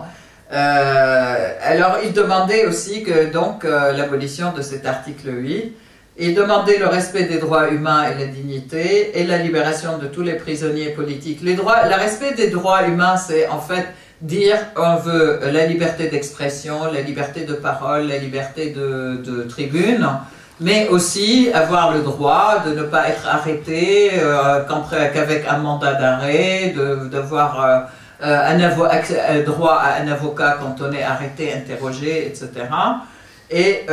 alors il demandait aussi que donc l'abolition de cet article 8, il demandait le respect des droits humains et la dignité et la libération de tous les prisonniers politiques. Le respect des droits humains, c'est en fait dire on veut la liberté d'expression, la liberté de parole, la liberté de tribune, mais aussi avoir le droit de ne pas être arrêté qu'avec un mandat d'arrêt, d'avoir droit à un avocat quand on est arrêté, interrogé, etc. Et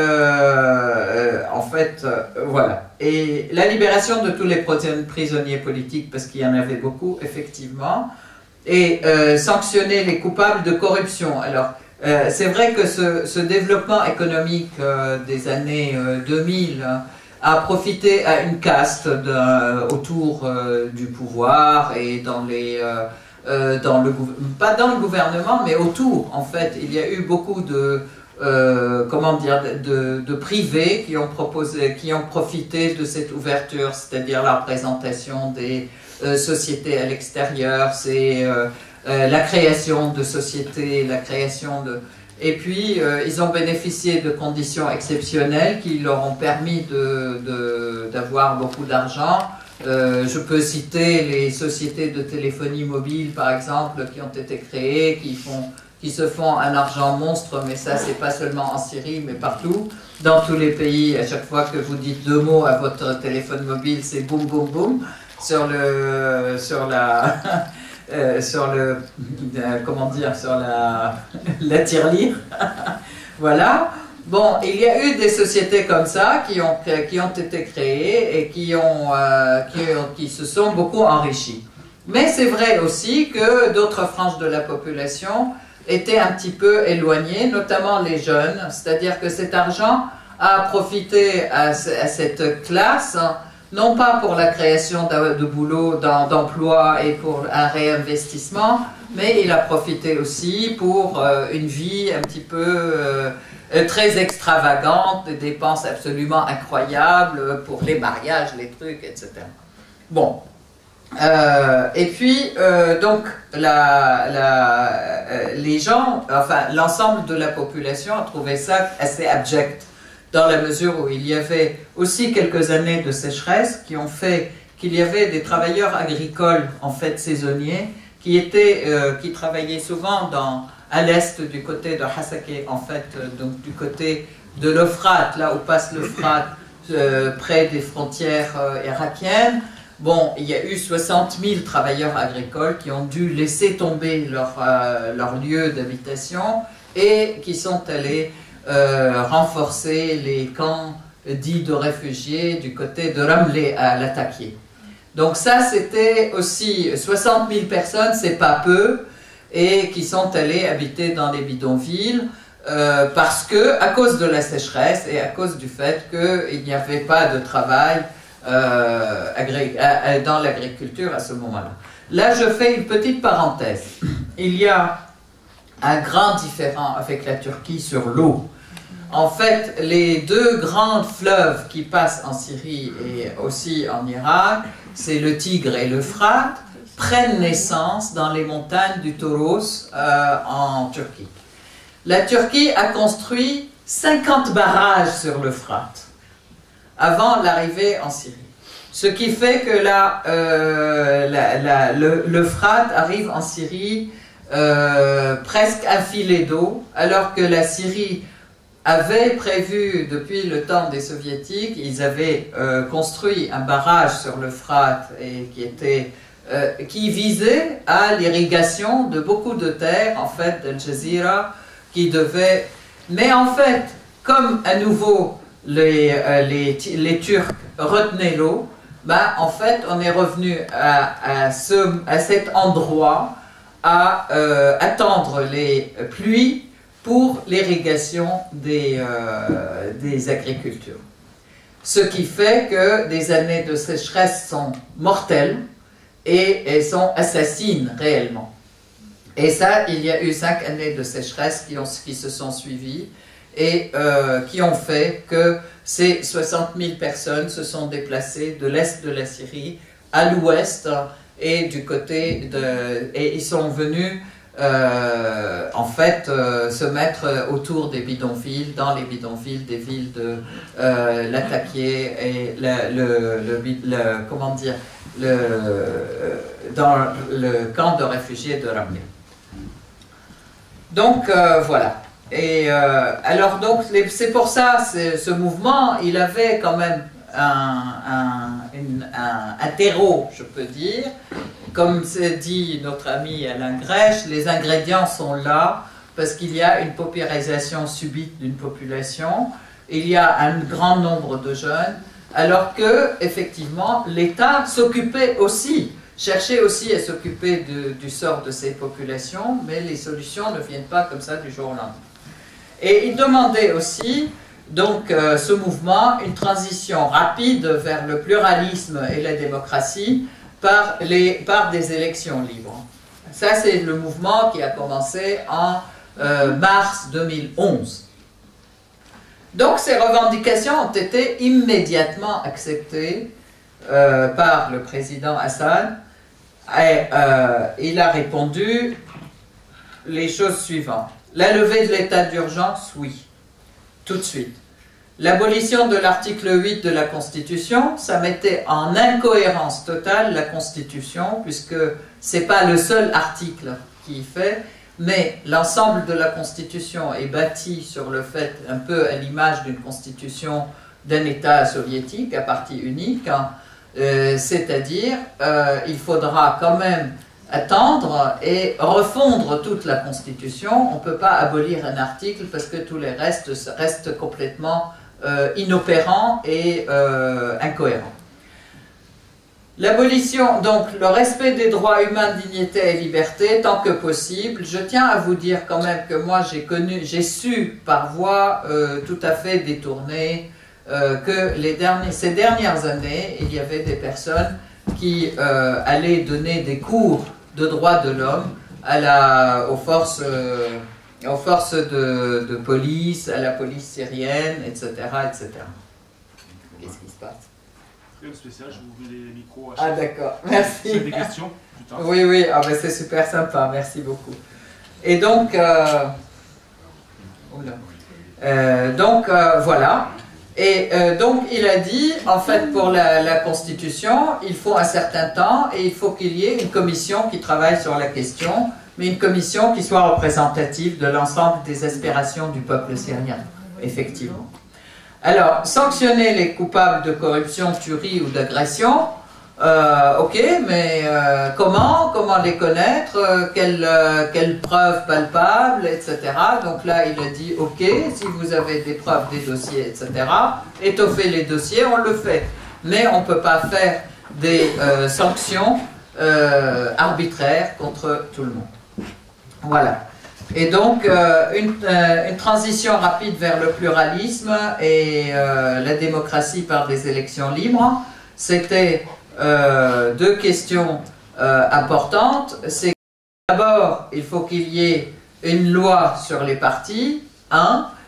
en fait, voilà. Et la libération de tous les prisonniers politiques, parce qu'il y en avait beaucoup, effectivement, et sanctionner les coupables de corruption. Alors, c'est vrai que ce développement économique des années 2000 a profité à une caste autour du pouvoir et pas dans le gouvernement, mais autour, en fait. Il y a eu beaucoup de privés qui ont profité de cette ouverture, c'est-à-dire la représentation des sociétés à l'extérieur, c'est la création de sociétés, la création de... Et puis, ils ont bénéficié de conditions exceptionnelles qui leur ont permis d'avoir beaucoup d'argent. Je peux citer les sociétés de téléphonie mobile, par exemple, qui ont été créées, qui se font un argent monstre, mais ça, c'est pas seulement en Syrie, mais partout. Dans tous les pays, à chaque fois que vous dites 2 mots à votre téléphone mobile, c'est boum, boum, boum, sur la tirelire. Voilà. Bon, il y a eu des sociétés comme ça qui ont été créées et qui se sont beaucoup enrichies. Mais c'est vrai aussi que d'autres franges de la population étaient un petit peu éloignées, notamment les jeunes, c'est-à-dire que cet argent a profité à cette classe, non pas pour la création de boulot, d'emploi et pour un réinvestissement, mais il a profité aussi pour une vie un petit peu très extravagante, des dépenses absolument incroyables pour les mariages, les trucs, etc. Bon. Et puis, donc, les gens, enfin, l'ensemble de la population a trouvé ça assez abject, dans la mesure où il y avait aussi quelques années de sécheresse qui ont fait qu'il y avait des travailleurs agricoles, en fait, saisonniers, qui travaillaient souvent à l'est du côté de Hasakeh, en fait, donc du côté de l'Euphrate, là où passe l'Euphrate, près des frontières irakiennes. Bon, il y a eu 60 000 travailleurs agricoles qui ont dû laisser tomber leur lieu d'habitation et qui sont allés renforcer les camps dits de réfugiés du côté de Ramleh à Latakia. Donc ça, c'était aussi 60 000 personnes, c'est pas peu, et qui sont allés habiter dans les bidonvilles parce que, à cause de la sécheresse et à cause du fait qu'il n'y avait pas de travail dans l'agriculture à ce moment-là. Là, je fais une petite parenthèse. Il y a un grand différent avec la Turquie sur l'eau. En fait, les deux grands fleuves qui passent en Syrie et aussi en Irak, c'est le Tigre et l'Euphrate, prennent naissance dans les montagnes du Tauros en Turquie. La Turquie a construit 50 barrages sur l'Euphrate avant l'arrivée en Syrie. Ce qui fait que l'Euphrate arrive en Syrie presque un filet d'eau, alors que la Syrie avait prévu, depuis le temps des Soviétiques, ils avaient construit un barrage sur l'Euphrate qui visait à l'irrigation de beaucoup de terres, en fait, d'Al Jazeera, qui devait... Mais en fait, comme à nouveau les Turcs retenaient l'eau, ben, en fait, on est revenu à cet endroit à attendre les pluies pour l'irrigation des agricultures. Ce qui fait que des années de sécheresse sont mortelles et elles sont assassines réellement. Et ça, il y a eu 5 années de sécheresse qui se sont suivies et qui ont fait que ces 60 000 personnes se sont déplacées de l'est de la Syrie à l'ouest et du côté et ils sont venus en fait se mettre autour des bidonvilles, dans les bidonvilles des villes de Latakia et dans le camp de réfugiés de Ramleh. Donc voilà. Et alors donc c'est pour ça ce mouvement il avait quand même un terreau, je peux dire. Comme dit notre ami Alain Grèche, les ingrédients sont là parce qu'il y a une paupérisation subite d'une population, il y a un grand nombre de jeunes, alors que effectivement l'État s'occupait aussi, cherchait aussi à s'occuper du sort de ces populations, mais les solutions ne viennent pas comme ça du jour au lendemain. Et il demandait aussi, donc ce mouvement, une transition rapide vers le pluralisme et la démocratie par des élections libres. Ça, c'est le mouvement qui a commencé en mars 2011. Donc ces revendications ont été immédiatement acceptées par le président Assad et il a répondu les choses suivantes. La levée de l'état d'urgence, oui, tout de suite. L'abolition de l'article 8 de la Constitution, ça mettait en incohérence totale la Constitution, puisque ce n'est pas le seul article qui y fait, mais l'ensemble de la Constitution est bâti sur le fait, un peu à l'image d'une Constitution d'un État soviétique à partie unique, hein, c'est-à-dire il faudra quand même attendre et refondre toute la Constitution. On ne peut pas abolir un article parce que tous les restes restent complètement inopérants et incohérents. L'abolition, donc le respect des droits humains, dignité et liberté, tant que possible. Je tiens à vous dire quand même que moi j'ai su par voie tout à fait détournée que ces dernières années, il y avait des personnes qui allaient donner des cours de droits de l'homme aux forces de police, à la police syrienne, etc. etc. Qu'est-ce qui se passe? Rien de spécial, je vous ouvre les micros. Ah d'accord, merci. C'est des questions plus tard. Oui, oui, ah, ben, c'est super sympa, merci beaucoup. Et donc, voilà. Et donc, il a dit, en fait, pour la Constitution, il faut un certain temps et il faut qu'il y ait une commission qui travaille sur la question, mais une commission qui soit représentative de l'ensemble des aspirations du peuple syrien, effectivement. Alors, sanctionner les coupables de corruption, tuerie ou d'agression, ok, mais comment les connaître, quelles preuves palpables, etc. Donc là, il a dit, ok, si vous avez des preuves, des dossiers, etc., étoffer les dossiers, on le fait. Mais on ne peut pas faire des sanctions arbitraires contre tout le monde. Voilà. Et donc, une transition rapide vers le pluralisme et la démocratie par des élections libres, c'était deux questions importantes. C'est d'abord, il faut qu'il y ait une loi sur les partis,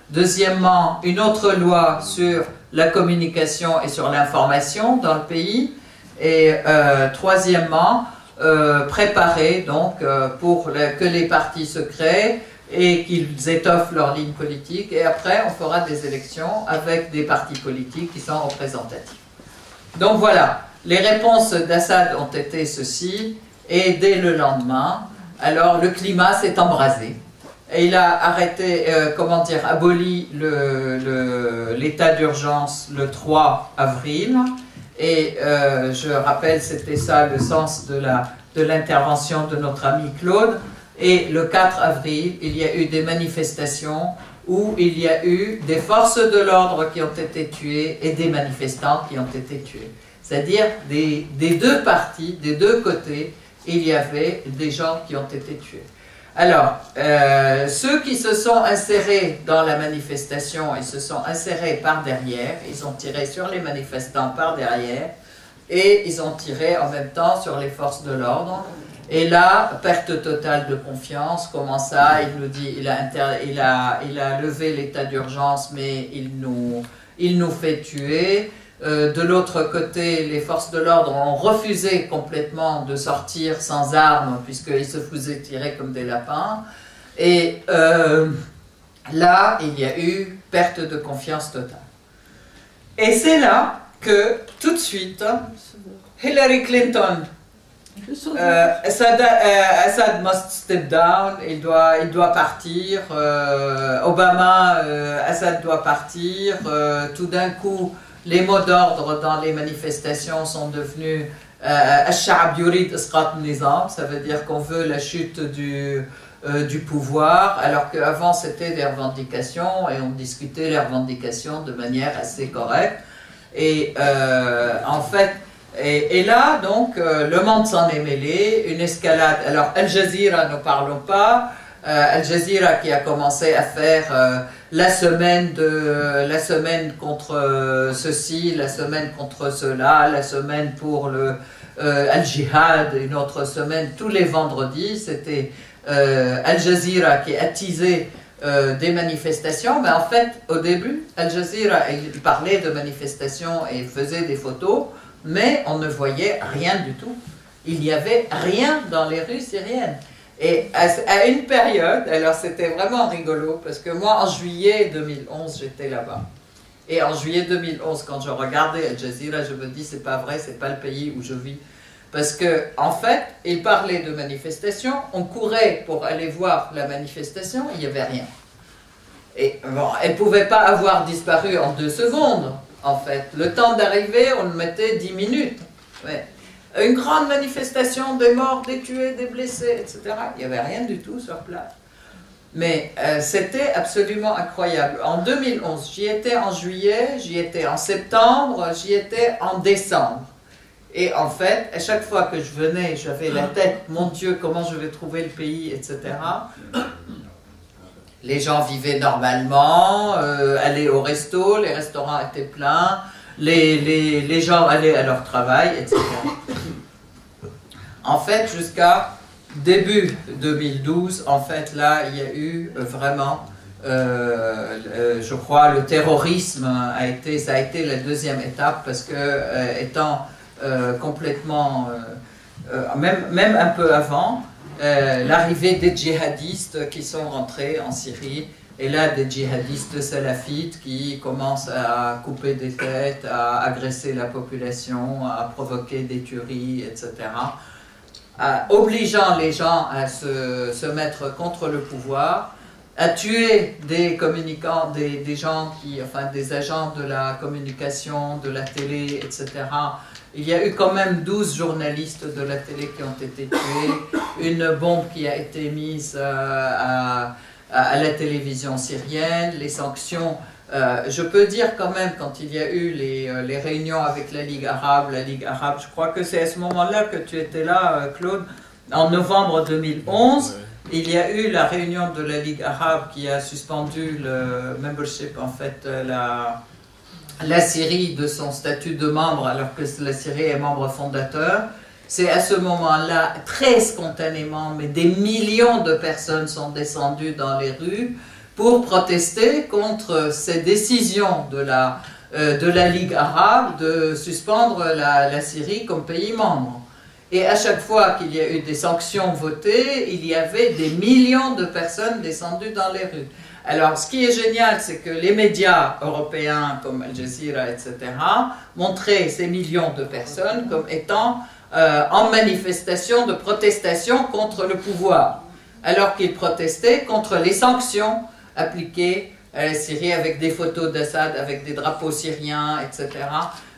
deuxièmement, une autre loi sur la communication et sur l'information dans le pays, et troisièmement, préparer donc pour que les partis se créent et qu'ils étoffent leur ligne politique, et après on fera des élections avec des partis politiques qui sont représentatifs. Donc voilà, les réponses d'Assad ont été ceci, et dès le lendemain, alors le climat s'est embrasé. Et il a arrêté, aboli l'état d'urgence le 3 avril. Et je rappelle, c'était ça le sens de l'intervention de notre ami Claude. Et le 4 avril, il y a eu des manifestations où il y a eu des forces de l'ordre qui ont été tuées et des manifestants qui ont été tués. C'est-à-dire des deux parties, des deux côtés, il y avait des gens qui ont été tués. Alors, ceux qui se sont insérés dans la manifestation, ils se sont insérés par derrière, ils ont tiré sur les manifestants par derrière, et ils ont tiré en même temps sur les forces de l'ordre. Et là, perte totale de confiance. Comment ça? Il nous dit, il a levé l'état d'urgence, mais il nous fait tuer. De l'autre côté, les forces de l'ordre ont refusé complètement de sortir sans armes, puisqu'ils se faisaient tirer comme des lapins. Et là, il y a eu perte de confiance totale. Et c'est là que, tout de suite, Hillary Clinton, Assad must step down, il doit partir, Obama, Assad doit partir, tout d'un coup, les mots d'ordre dans les manifestations sont devenus Al-Sha'ab yurid isqat nizam, ça veut dire qu'on veut la chute du pouvoir, alors qu'avant c'était des revendications et on discutait les revendications de manière assez correcte. Et en fait, et là donc le monde s'en est mêlé, une escalade. Alors Al Jazeera, ne parlons pas. Al Jazeera qui a commencé à faire la semaine contre ceci, la semaine contre cela, la semaine pour le Al-Jihad, une autre semaine, tous les vendredis, c'était Al Jazeera qui attisait des manifestations. Mais en fait, au début, Al Jazeera, il parlait de manifestations et faisait des photos, mais on ne voyait rien du tout. Il n'y avait rien dans les rues syriennes. Et à une période, alors c'était vraiment rigolo, parce que moi en juillet 2011 j'étais là-bas. Et en juillet 2011, quand je regardais Al Jazeera, je me dis c'est pas vrai, c'est pas le pays où je vis. Parce que en fait, il parlait de manifestation, on courait pour aller voir la manifestation, il n'y avait rien. Et bon, elle ne pouvait pas avoir disparu en 2 secondes, en fait. Le temps d'arriver, on le mettait 10 minutes. Ouais. une grande manifestation, des morts, des tués, des blessés, etc. Il n'y avait rien du tout sur place. Mais c'était absolument incroyable. En 2011, j'y étais en juillet, j'y étais en septembre, j'y étais en décembre. Et en fait, à chaque fois que je venais, j'avais la tête, mon Dieu, comment je vais trouver le pays, etc. Les gens vivaient normalement, allaient au resto, les restaurants étaient pleins, les gens allaient à leur travail, etc. En fait, jusqu'à début 2012, en fait, là, il y a eu vraiment, je crois, le terrorisme ça a été la deuxième étape, parce que étant complètement, même un peu avant, l'arrivée des djihadistes qui sont rentrés en Syrie, et là des djihadistes salafites qui commencent à couper des têtes, à agresser la population, à provoquer des tueries, etc., obligeant les gens à se mettre contre le pouvoir, à tuer des communicants, des gens des agents de la communication, de la télé, etc. Il y a eu quand même 12 journalistes de la télé qui ont été tués, une bombe qui a été mise à la télévision syrienne, les sanctions. Je peux dire quand même, quand il y a eu les réunions avec la Ligue arabe, je crois que c'est à ce moment-là que tu étais là, Claude, en novembre 2011, il y a eu la réunion de la Ligue arabe qui a suspendu le membership, en fait, la Syrie de son statut de membre, alors que la Syrie est membre fondateur. C'est à ce moment-là, très spontanément, mais des millions de personnes sont descendues dans les rues pour protester contre ces décisions de la Ligue arabe de suspendre la Syrie comme pays membre. Et à chaque fois qu'il y a eu des sanctions votées, il y avait des millions de personnes descendues dans les rues. Alors, ce qui est génial, c'est que les médias européens comme Al Jazeera, etc., montraient ces millions de personnes comme étant en manifestation de protestation contre le pouvoir, alors qu'ils protestaient contre les sanctions appliquées à la Syrie avec des photos d'Assad, avec des drapeaux syriens, etc.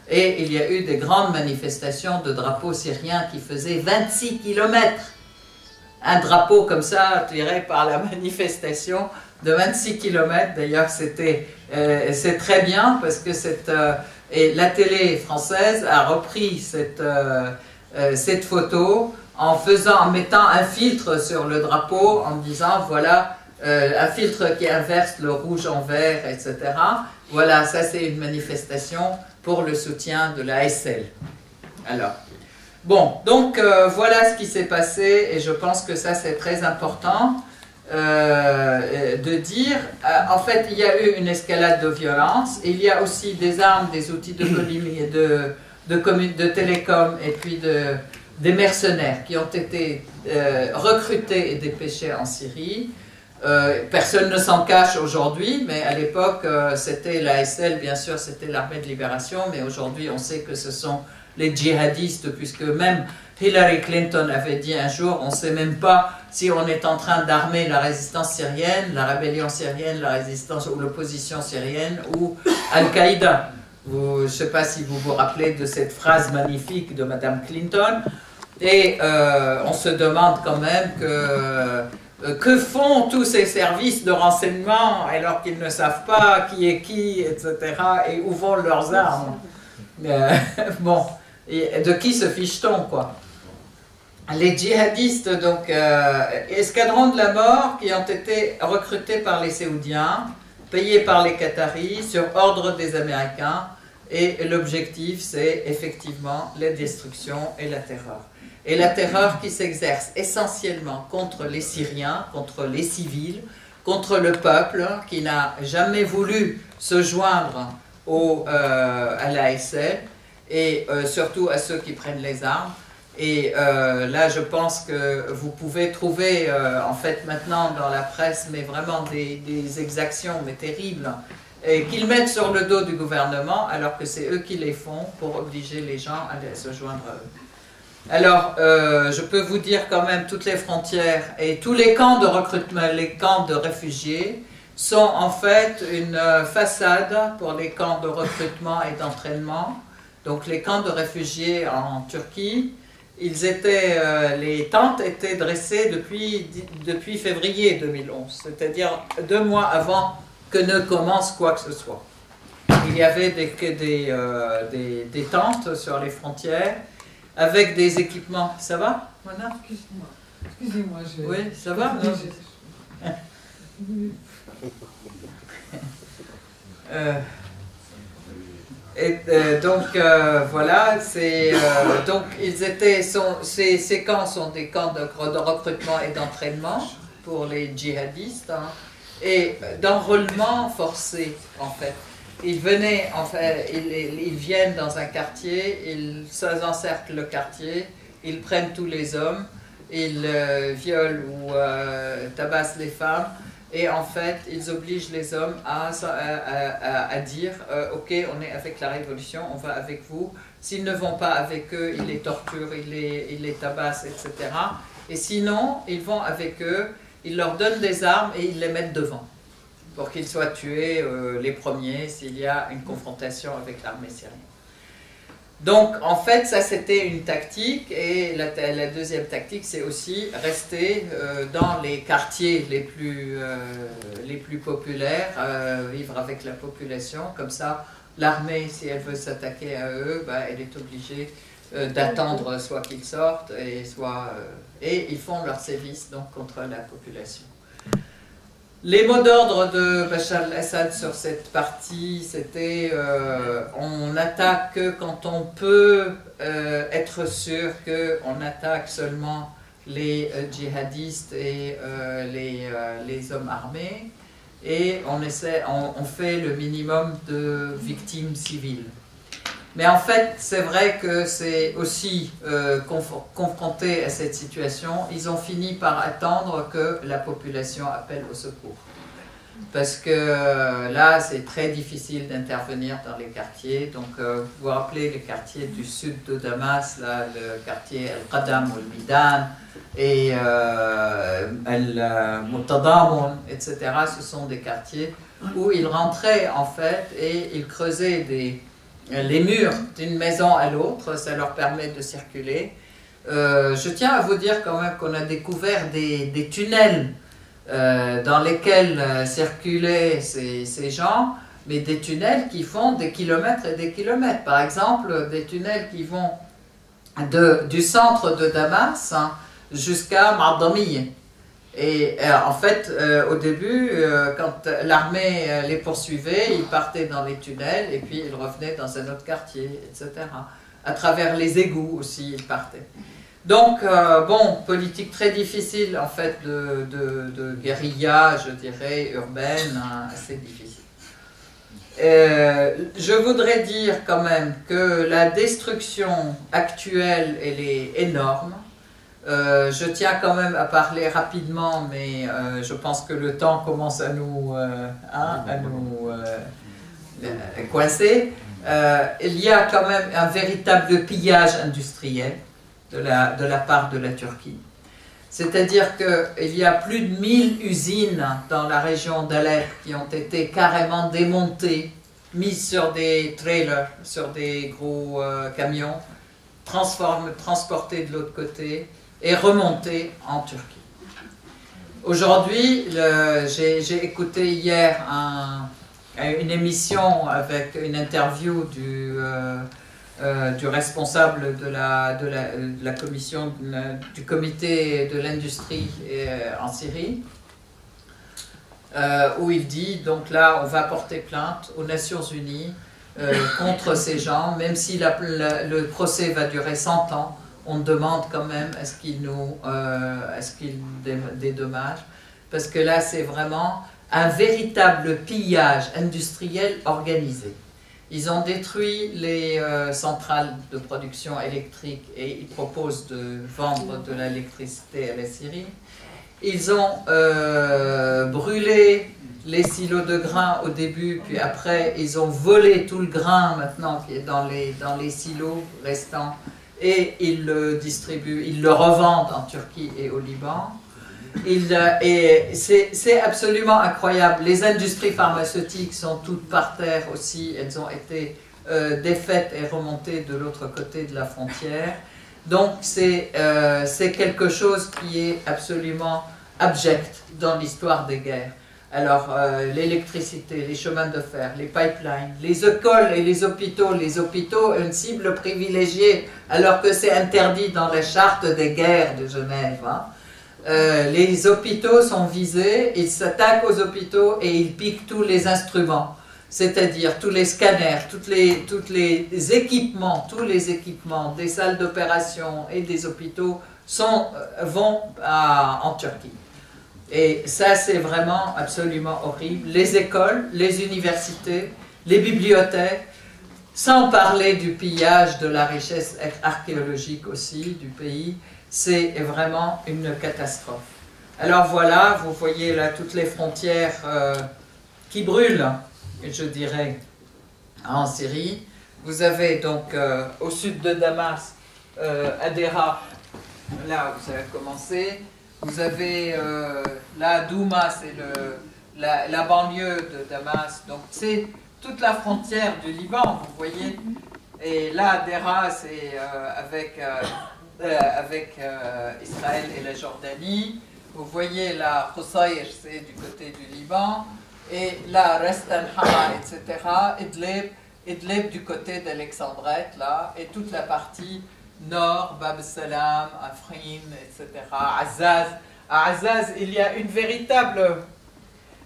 Et il y a eu des grandes manifestations de drapeaux syriens qui faisaient 26 km. Un drapeau comme ça, tiré par la manifestation de 26 km, d'ailleurs c'est très bien parce que et la télé française a repris cette photo en mettant un filtre sur le drapeau, en disant voilà, un filtre qui inverse le rouge en vert, etc. Voilà, ça c'est une manifestation pour le soutien de la SL. Alors, bon, donc voilà ce qui s'est passé, et je pense que ça c'est très important de dire. En fait, il y a eu une escalade de violence, il y a aussi des armes, des outils de de télécom, et puis des mercenaires qui ont été recrutés et dépêchés en Syrie. Personne ne s'en cache aujourd'hui, mais à l'époque, c'était l'ASL, bien sûr, c'était l'armée de libération, mais aujourd'hui, on sait que ce sont les djihadistes, puisque même Hillary Clinton avait dit un jour, on ne sait même pas si on est en train d'armer la résistance syrienne, la rébellion syrienne, la résistance ou l'opposition syrienne, ou Al-Qaïda. Je ne sais pas si vous vous rappelez de cette phrase magnifique de Madame Clinton, et on se demande quand même que font tous ces services de renseignement alors qu'ils ne savent pas qui est qui, etc., et où vont leurs armes. Bon, et de qui se fiche-t-on, quoi? Les djihadistes, donc, escadrons de la mort, qui ont été recrutés par les Saoudiens, payés par les Qataris, sur ordre des Américains, et l'objectif, c'est effectivement la destruction et la terreur. Et la terreur qui s'exerce essentiellement contre les Syriens, contre les civils, contre le peuple qui n'a jamais voulu se joindre à l'ASL, et surtout à ceux qui prennent les armes. Et là, je pense que vous pouvez trouver, en fait, maintenant dans la presse, mais vraiment des exactions, mais terribles, qu'ils mettent sur le dos du gouvernement, alors que c'est eux qui les font pour obliger les gens à se joindre à eux. Alors, je peux vous dire quand même, toutes les frontières et tous les camps de recrutement, les camps de réfugiés, sont en fait une façade pour les camps de recrutement et d'entraînement. Donc les camps de réfugiés en Turquie, les tentes étaient dressées depuis février 2011, c'est-à-dire 2 mois avant que ne commence quoi que ce soit. Il y avait des tentes sur les frontières avec des équipements. Ça va, Mona? Excusez-moi. Oui, ça va? Voilà, donc ces camps sont des camps de recrutement et d'entraînement pour les djihadistes, hein, et d'enrôlement forcé en fait. Ils viennent dans un quartier, ils encerclent le quartier, ils prennent tous les hommes, ils violent ou tabassent les femmes. Et en fait, ils obligent les hommes à dire ok, on est avec la révolution, on va avec vous. S'ils ne vont pas avec eux, ils les torturent, ils les tabassent, etc. Et sinon, ils vont avec eux, ils leur donnent des armes et ils les mettent devant pour qu'ils soient tués les premiers s'il y a une confrontation avec l'armée syrienne. Donc, en fait, ça c'était une tactique, et la deuxième tactique, c'est aussi rester dans les quartiers les plus populaires, vivre avec la population. Comme ça, l'armée, si elle veut s'attaquer à eux, elle est obligée d'attendre soit qu'ils sortent, et ils font leur sévice donc, contre la population. Les mots d'ordre de Bachar al-Assad sur cette partie, c'était on attaque que quand on peut être sûr qu'on attaque seulement les djihadistes et les hommes armés, et on fait le minimum de victimes civiles. Mais en fait, c'est vrai que c'est aussi confronté à cette situation, ils ont fini par attendre que la population appelle au secours. Parce que là, c'est très difficile d'intervenir dans les quartiers. Donc, vous vous rappelez les quartiers du sud de Damas, là, le quartier Al-Qadam ou Al-Midan, et Al-Mutadamun, etc. Ce sont des quartiers où ils rentraient en fait et ils creusaient les murs d'une maison à l'autre, ça leur permet de circuler. Je tiens à vous dire quand même qu'on a découvert des tunnels dans lesquels circulaient ces gens, mais des tunnels qui font des kilomètres et des kilomètres. Par exemple, des tunnels qui vont du centre de Damas jusqu'à Mardamiye. Et en fait, au début, quand l'armée les poursuivait, ils partaient dans les tunnels et puis ils revenaient dans un autre quartier, etc. À travers les égouts aussi, ils partaient. Donc, bon, politique très difficile en fait de guérilla, je dirais, urbaine, assez difficile. Je voudrais dire quand même que la destruction actuelle, elle est énorme. Je tiens quand même à parler rapidement, mais je pense que le temps commence à nous coincer. Il y a quand même un véritable pillage industriel de la part de la Turquie. C'est-à-dire qu'il y a plus de 1000 usines dans la région d'Alep qui ont été carrément démontées, mises sur des trailers, sur des gros camions, transportées de l'autre côté, et remonté en Turquie. Aujourd'hui, j'ai écouté hier une émission avec une interview du responsable de la commission du comité de l'industrie en Syrie, où il dit, donc là, on va porter plainte aux Nations Unies contre ces gens, même si le procès va durer 100 ans, on demande quand même à ce qu'ils dédommagent, parce que là c'est vraiment un véritable pillage industriel organisé. Ils ont détruit les centrales de production électrique et ils proposent de vendre de l'électricité à la Syrie. Ils ont brûlé les silos de grains au début, puis après ils ont volé tout le grain maintenant qui est dans les silos restants, et ils le distribuent, ils le revendent en Turquie et au Liban. C'est absolument incroyable. Les industries pharmaceutiques sont toutes par terre aussi, elles ont été défaite et remontée de l'autre côté de la frontière. Donc c'est quelque chose qui est absolument abject dans l'histoire des guerres. Alors l'électricité, les chemins de fer, les pipelines, les écoles et les hôpitaux, une cible privilégiée alors que c'est interdit dans la charte des guerres de Genève. Hein. Les hôpitaux sont visés, ils s'attaquent aux hôpitaux et ils piquent tous les instruments, c'est-à-dire tous les scanners, tous les équipements des salles d'opération et des hôpitaux vont en Turquie. Et ça, c'est vraiment absolument horrible. Les écoles, les universités, les bibliothèques, sans parler du pillage de la richesse archéologique aussi du pays, c'est vraiment une catastrophe. Alors voilà, vous voyez là toutes les frontières qui brûlent, je dirais, en Syrie. Vous avez donc au sud de Damas, Hadera, là où ça a commencé. Vous avez là Douma, c'est la banlieue de Damas, donc c'est toute la frontière du Liban, vous voyez. Et là, Hadera, c'est avec Israël et la Jordanie. Vous voyez là, Qusayr, c'est du côté du Liban. Et là, Ras Tanhara, etc. Idlib du côté d'Alexandrette, là, et toute la partie nord, Bab el-Salam, Afrin, etc., Azaz. À Azaz, il y a une véritable...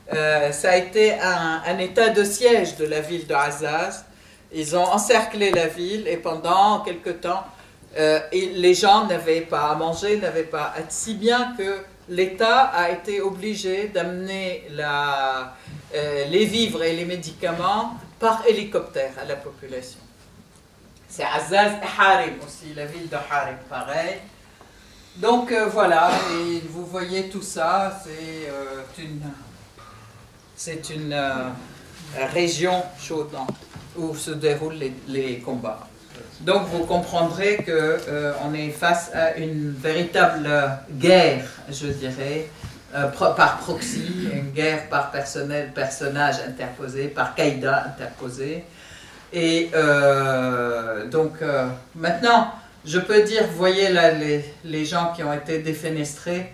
ça a été un état de siège de la ville de Azaz. Ils ont encerclé la ville et pendant quelque temps, les gens n'avaient pas à manger, n'avaient pas... Si bien que l'État a été obligé d'amener les vivres et les médicaments par hélicoptère à la population. C'est Azaz et Harim aussi, la ville de Harim, pareil. Donc voilà, et vous voyez tout ça, c'est une région chaude où se déroulent les combats. Donc vous comprendrez qu'on est face à une véritable guerre, je dirais, par proxy, une guerre par personnage interposé, par Qaïda interposé. Et donc maintenant, je peux dire, vous voyez là les gens qui ont été défenestrés,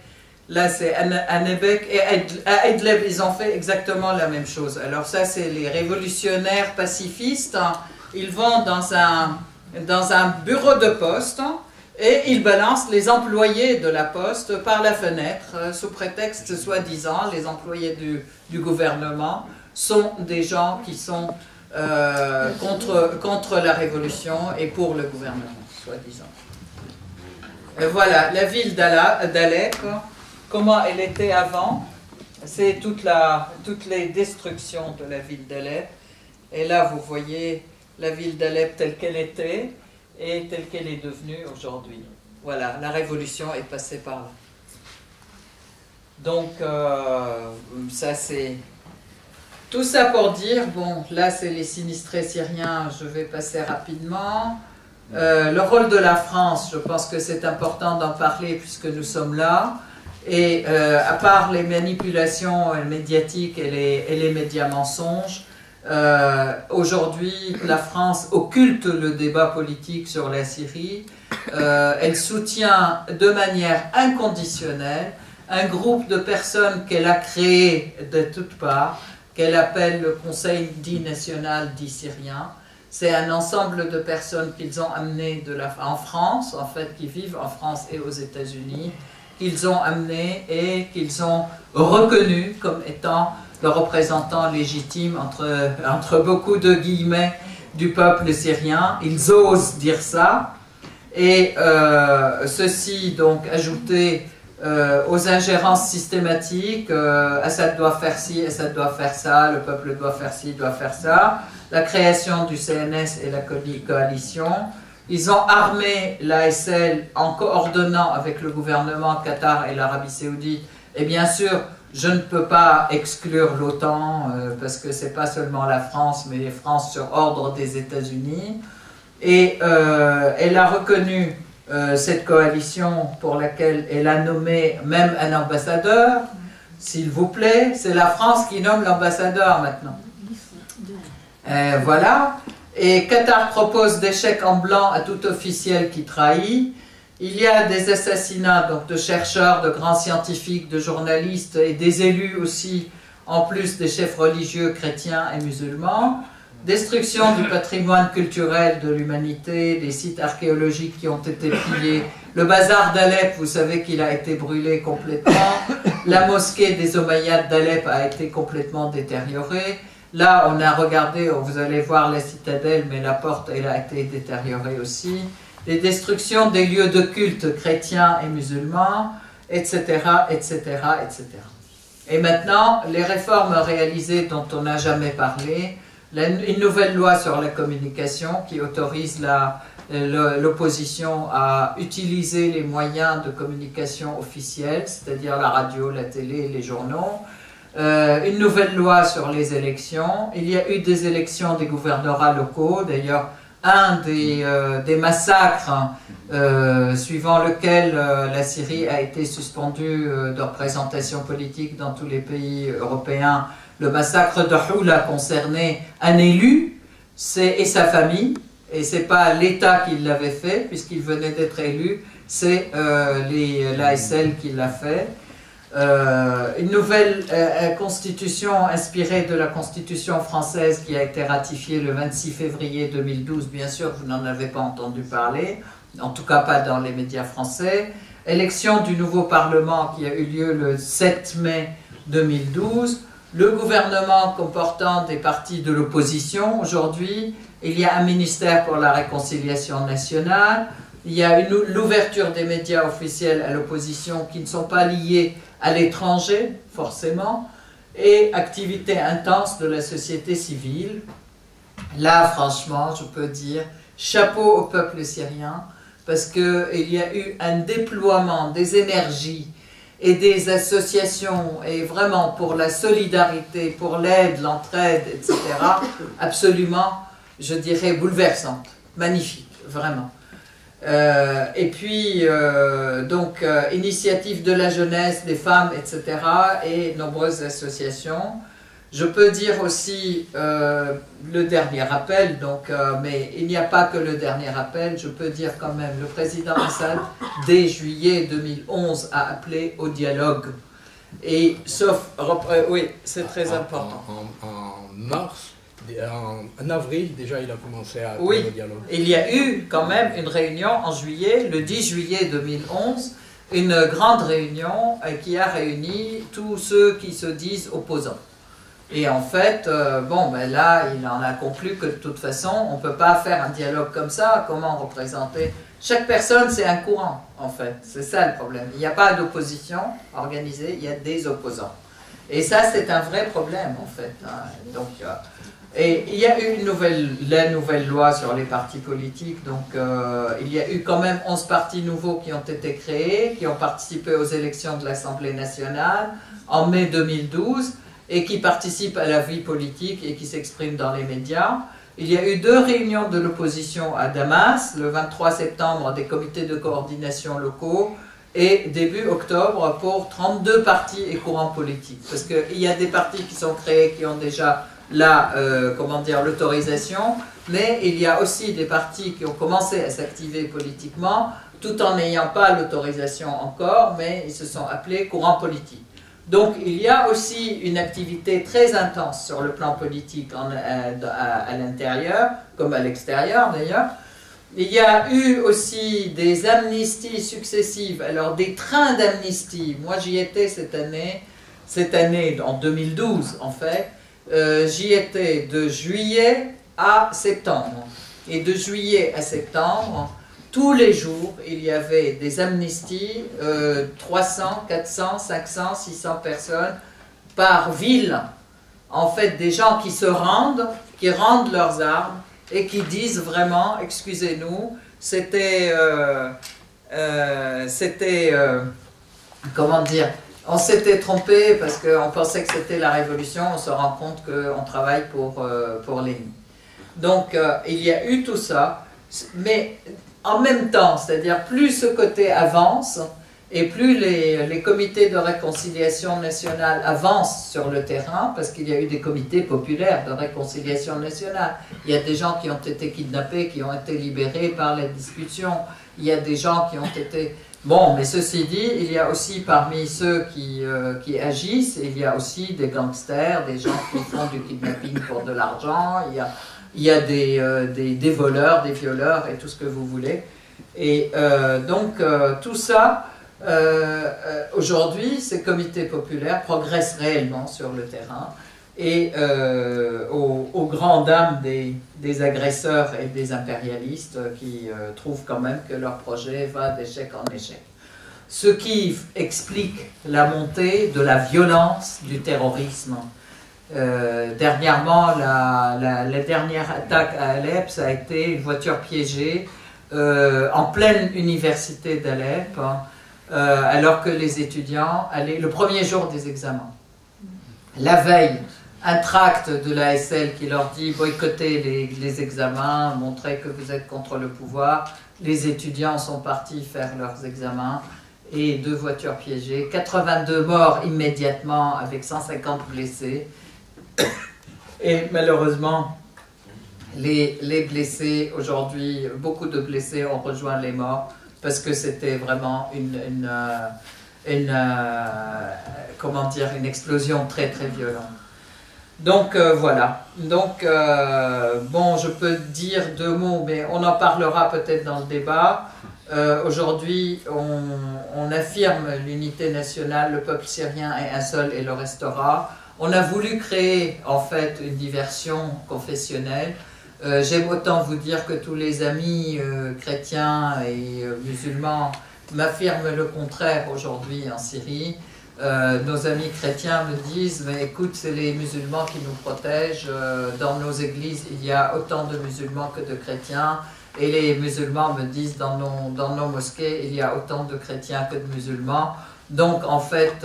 là c'est Annebek et à Idlib, ils ont fait exactement la même chose. Alors ça c'est les révolutionnaires pacifistes, hein. Ils vont dans un bureau de poste et ils balancent les employés de la poste par la fenêtre, sous prétexte soi-disant, les employés du gouvernement sont des gens qui sont contre la révolution et pour le gouvernement, soi-disant. Voilà, la ville d'Alep, comment elle était avant, c'est toutes les destructions de la ville d'Alep. Et là, vous voyez la ville d'Alep telle qu'elle était et telle qu'elle est devenue aujourd'hui. Voilà, la révolution est passée par là. Donc, ça c'est... Tout ça pour dire, bon, là c'est les sinistrés syriens, je vais passer rapidement. Le rôle de la France, je pense que c'est important d'en parler puisque nous sommes là. Et à part les manipulations médiatiques et les médias mensonges, aujourd'hui la France occulte le débat politique sur la Syrie. Elle soutient de manière inconditionnelle un groupe de personnes qu'elle a créé de toutes parts, qu'elle appelle le Conseil dit national dit syrien. C'est un ensemble de personnes qu'ils ont amenées en France, en fait, qui vivent en France et aux États-Unis, qu'ils ont amenées et qu'ils ont reconnues comme étant le représentant légitime, entre beaucoup de guillemets, du peuple syrien. Ils osent dire ça. Et ceci, donc, ajouté aux ingérences systématiques, Assad doit faire ci, Assad doit faire ça, le peuple doit faire ci, doit faire ça, la création du CNS et la coalition. Ils ont armé l'ASL en coordonnant avec le gouvernement Qatar et l'Arabie Saoudite. Et bien sûr, je ne peux pas exclure l'OTAN, parce que ce n'est pas seulement la France, mais la France sur ordre des États-Unis. Et elle a reconnu cette coalition pour laquelle elle a nommé même un ambassadeur. S'il vous plaît, c'est la France qui nomme l'ambassadeur maintenant. Voilà. Et Qatar propose des chèques en blanc à tout officiel qui trahit. Il y a des assassinats donc, de chercheurs, de grands scientifiques, de journalistes et des élus aussi, en plus des chefs religieux chrétiens et musulmans. Destruction du patrimoine culturel de l'humanité, des sites archéologiques qui ont été pillés. Le bazar d'Alep, vous savez qu'il a été brûlé complètement. La mosquée des Omeyyades d'Alep a été complètement détériorée. Là, on a regardé, vous allez voir la citadelle, mais la porte, elle a été détériorée aussi. Les destructions des lieux de culte chrétiens et musulmans, etc., etc., etc. Et maintenant, les réformes réalisées dont on n'a jamais parlé, une nouvelle loi sur la communication qui autorise l'opposition à utiliser les moyens de communication officiels, c'est-à-dire la radio, la télé, les journaux. Une nouvelle loi sur les élections. Il y a eu des élections des gouvernorats locaux. D'ailleurs, un des massacres suivant lequel la Syrie a été suspendue de représentation politique dans tous les pays européens, le massacre de Houla concernait un élu et sa famille, et ce n'est pas l'État qui l'avait fait, puisqu'il venait d'être élu, c'est l'ASL qui l'a fait. Une nouvelle constitution inspirée de la constitution française qui a été ratifiée le 26 février 2012, bien sûr vous n'en avez pas entendu parler, en tout cas pas dans les médias français. Élection du nouveau Parlement qui a eu lieu le 7 mai 2012. Le gouvernement comportant des partis de l'opposition aujourd'hui. Il y a un ministère pour la réconciliation nationale. Il y a l'ouverture des médias officiels à l'opposition qui ne sont pas liés à l'étranger, forcément, et activité intense de la société civile. Là, franchement, je peux dire, chapeau au peuple syrien, parce qu'il y a eu un déploiement des énergies et des associations, et vraiment pour la solidarité, pour l'aide, l'entraide, etc., absolument, je dirais, bouleversante, magnifique, vraiment. Et puis, initiative de la jeunesse, des femmes, etc., et nombreuses associations. Je peux dire aussi le dernier appel, mais il n'y a pas que le dernier appel, je peux dire quand même, le président Assad, dès juillet 2011, a appelé au dialogue. Et oui, c'est très important. En mars, en avril, déjà, il a commencé à appeler au dialogue. Il y a eu quand même une réunion en juillet, le 10 juillet 2011, une grande réunion qui a réuni tous ceux qui se disent opposants. Et en fait, là, il en a conclu que de toute façon, on ne peut pas faire un dialogue comme ça. Comment représenter? Chaque personne, c'est un courant, en fait. C'est ça le problème. Il n'y a pas d'opposition organisée, il y a des opposants. Et ça, c'est un vrai problème, en fait. Et il y a eu la nouvelle loi sur les partis politiques. Il y a eu quand même 11 partis nouveaux qui ont été créés, qui ont participé aux élections de l'Assemblée nationale en mai 2012. Et qui participent à la vie politique et qui s'expriment dans les médias. Il y a eu 2 réunions de l'opposition à Damas, le 23 septembre des comités de coordination locaux et début octobre pour 32 partis et courants politiques. Parce qu'il y a des partis qui sont créés qui ont déjà l'autorisation, mais il y a aussi des partis qui ont commencé à s'activer politiquement tout en n'ayant pas l'autorisation encore, mais ils se sont appelés courants politiques. Donc il y a aussi une activité très intense sur le plan politique à l'intérieur, comme à l'extérieur d'ailleurs. Il y a eu aussi des amnisties successives, alors des trains d'amnistie. Moi j'y étais cette année en 2012 en fait, j'y étais de juillet à septembre. Et de juillet à septembre, tous les jours, il y avait des amnisties, 300, 400, 500, 600 personnes par ville. En fait, des gens qui se rendent, qui rendent leurs armes et qui disent vraiment, excusez-nous, comment dire, on s'était trompé parce qu'on pensait que c'était la révolution, on se rend compte qu'on travaille pour l'ennemi. Donc, il y a eu tout ça, mais en même temps, c'est-à-dire plus ce côté avance, Et plus les comités de réconciliation nationale avancent sur le terrain, parce qu'il y a eu des comités populaires de réconciliation nationale, il y a des gens qui ont été kidnappés, qui ont été libérés par la discussion, il y a des gens qui ont été... Bon, mais ceci dit, il y a aussi parmi ceux qui agissent, il y a aussi des gangsters, des gens qui font du kidnapping pour de l'argent, il y a des voleurs, des violeurs et tout ce que vous voulez. Et donc tout ça, aujourd'hui, ces comités populaires progressent réellement sur le terrain et aux grandes dames des agresseurs et des impérialistes qui trouvent quand même que leur projet va d'échec en échec. Ce qui explique la montée de la violence du terrorisme. Dernièrement, la dernière attaque à Alep, ça a été une voiture piégée en pleine université d'Alep, alors que les étudiants allaient, le premier jour des examens. La veille, un tract de l'ASL qui leur dit boycottez les examens, montrez que vous êtes contre le pouvoir. Les étudiants sont partis faire leurs examens et 2 voitures piégées, 82 morts immédiatement avec 150 blessés. Et malheureusement, les blessés, aujourd'hui, beaucoup de blessés ont rejoint les morts parce que c'était vraiment comment dire, une explosion très très violente. Donc voilà. Donc bon, je peux dire 2 mots, mais on en parlera peut-être dans le débat. Aujourd'hui, on affirme l'unité nationale, le peuple syrien est un seul et le restera. On a voulu créer en fait une diversion confessionnelle. J'aime autant vous dire que tous les amis chrétiens et musulmans m'affirment le contraire aujourd'hui en Syrie. Nos amis chrétiens me disent, mais écoute, c'est les musulmans qui nous protègent. Dans nos églises, il y a autant de musulmans que de chrétiens. Et les musulmans me disent, dans nos mosquées, il y a autant de chrétiens que de musulmans. Donc, en fait,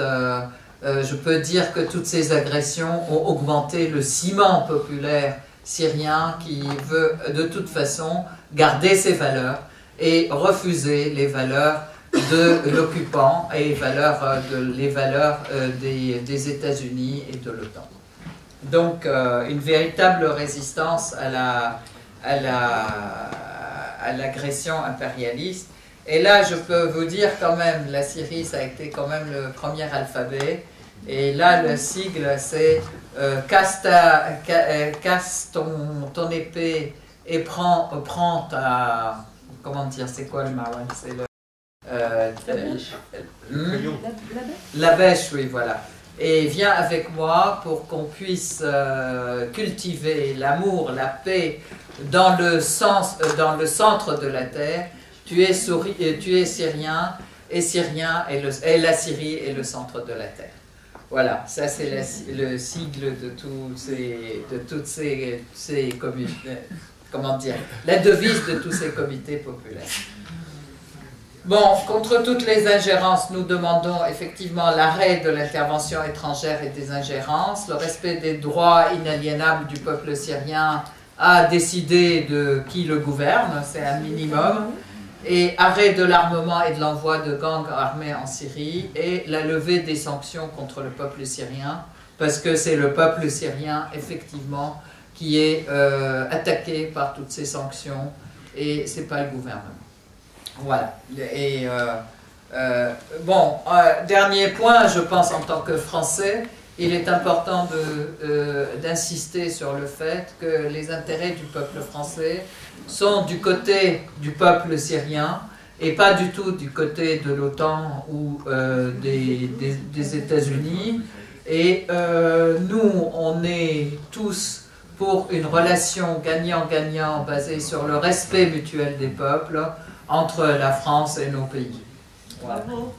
je peux dire que toutes ces agressions ont augmenté le ciment populaire syrien qui veut de toute façon garder ses valeurs et refuser les valeurs de l'occupant et les valeurs des États-Unis et de l'OTAN. Donc une véritable résistance à l'agression impérialiste. Et là, je peux vous dire quand même, la Syrie, ça a été quand même le premier alphabet. Et là, le sigle, c'est casse ton épée et prends ta... Comment dire, c'est quoi le marouane? C'est le... la bêche, oui, voilà. Et viens avec moi pour qu'on puisse cultiver l'amour, la paix dans le centre de la terre. Tu es syrien, et la Syrie est le centre de la terre. Voilà, ça c'est le sigle de toutes ces communautés, comment dire, la devise de tous ces comités populaires. Bon, contre toutes les ingérences, nous demandons effectivement l'arrêt de l'intervention étrangère et des ingérences, le respect des droits inaliénables du peuple syrien à décider de qui le gouverne, c'est un minimum, et arrêt de l'armement et de l'envoi de gangs armés en Syrie, et la levée des sanctions contre le peuple syrien, parce que c'est le peuple syrien, effectivement, qui est attaqué par toutes ces sanctions, et c'est pas le gouvernement. Voilà. Et bon, dernier point, je pense en tant que Français, il est important d'insister sur le fait que les intérêts du peuple français sont du côté du peuple syrien et pas du tout du côté de l'OTAN ou des États-Unis. Et nous, on est tous pour une relation gagnant-gagnant basée sur le respect mutuel des peuples entre la France et nos pays. Voilà. Bravo.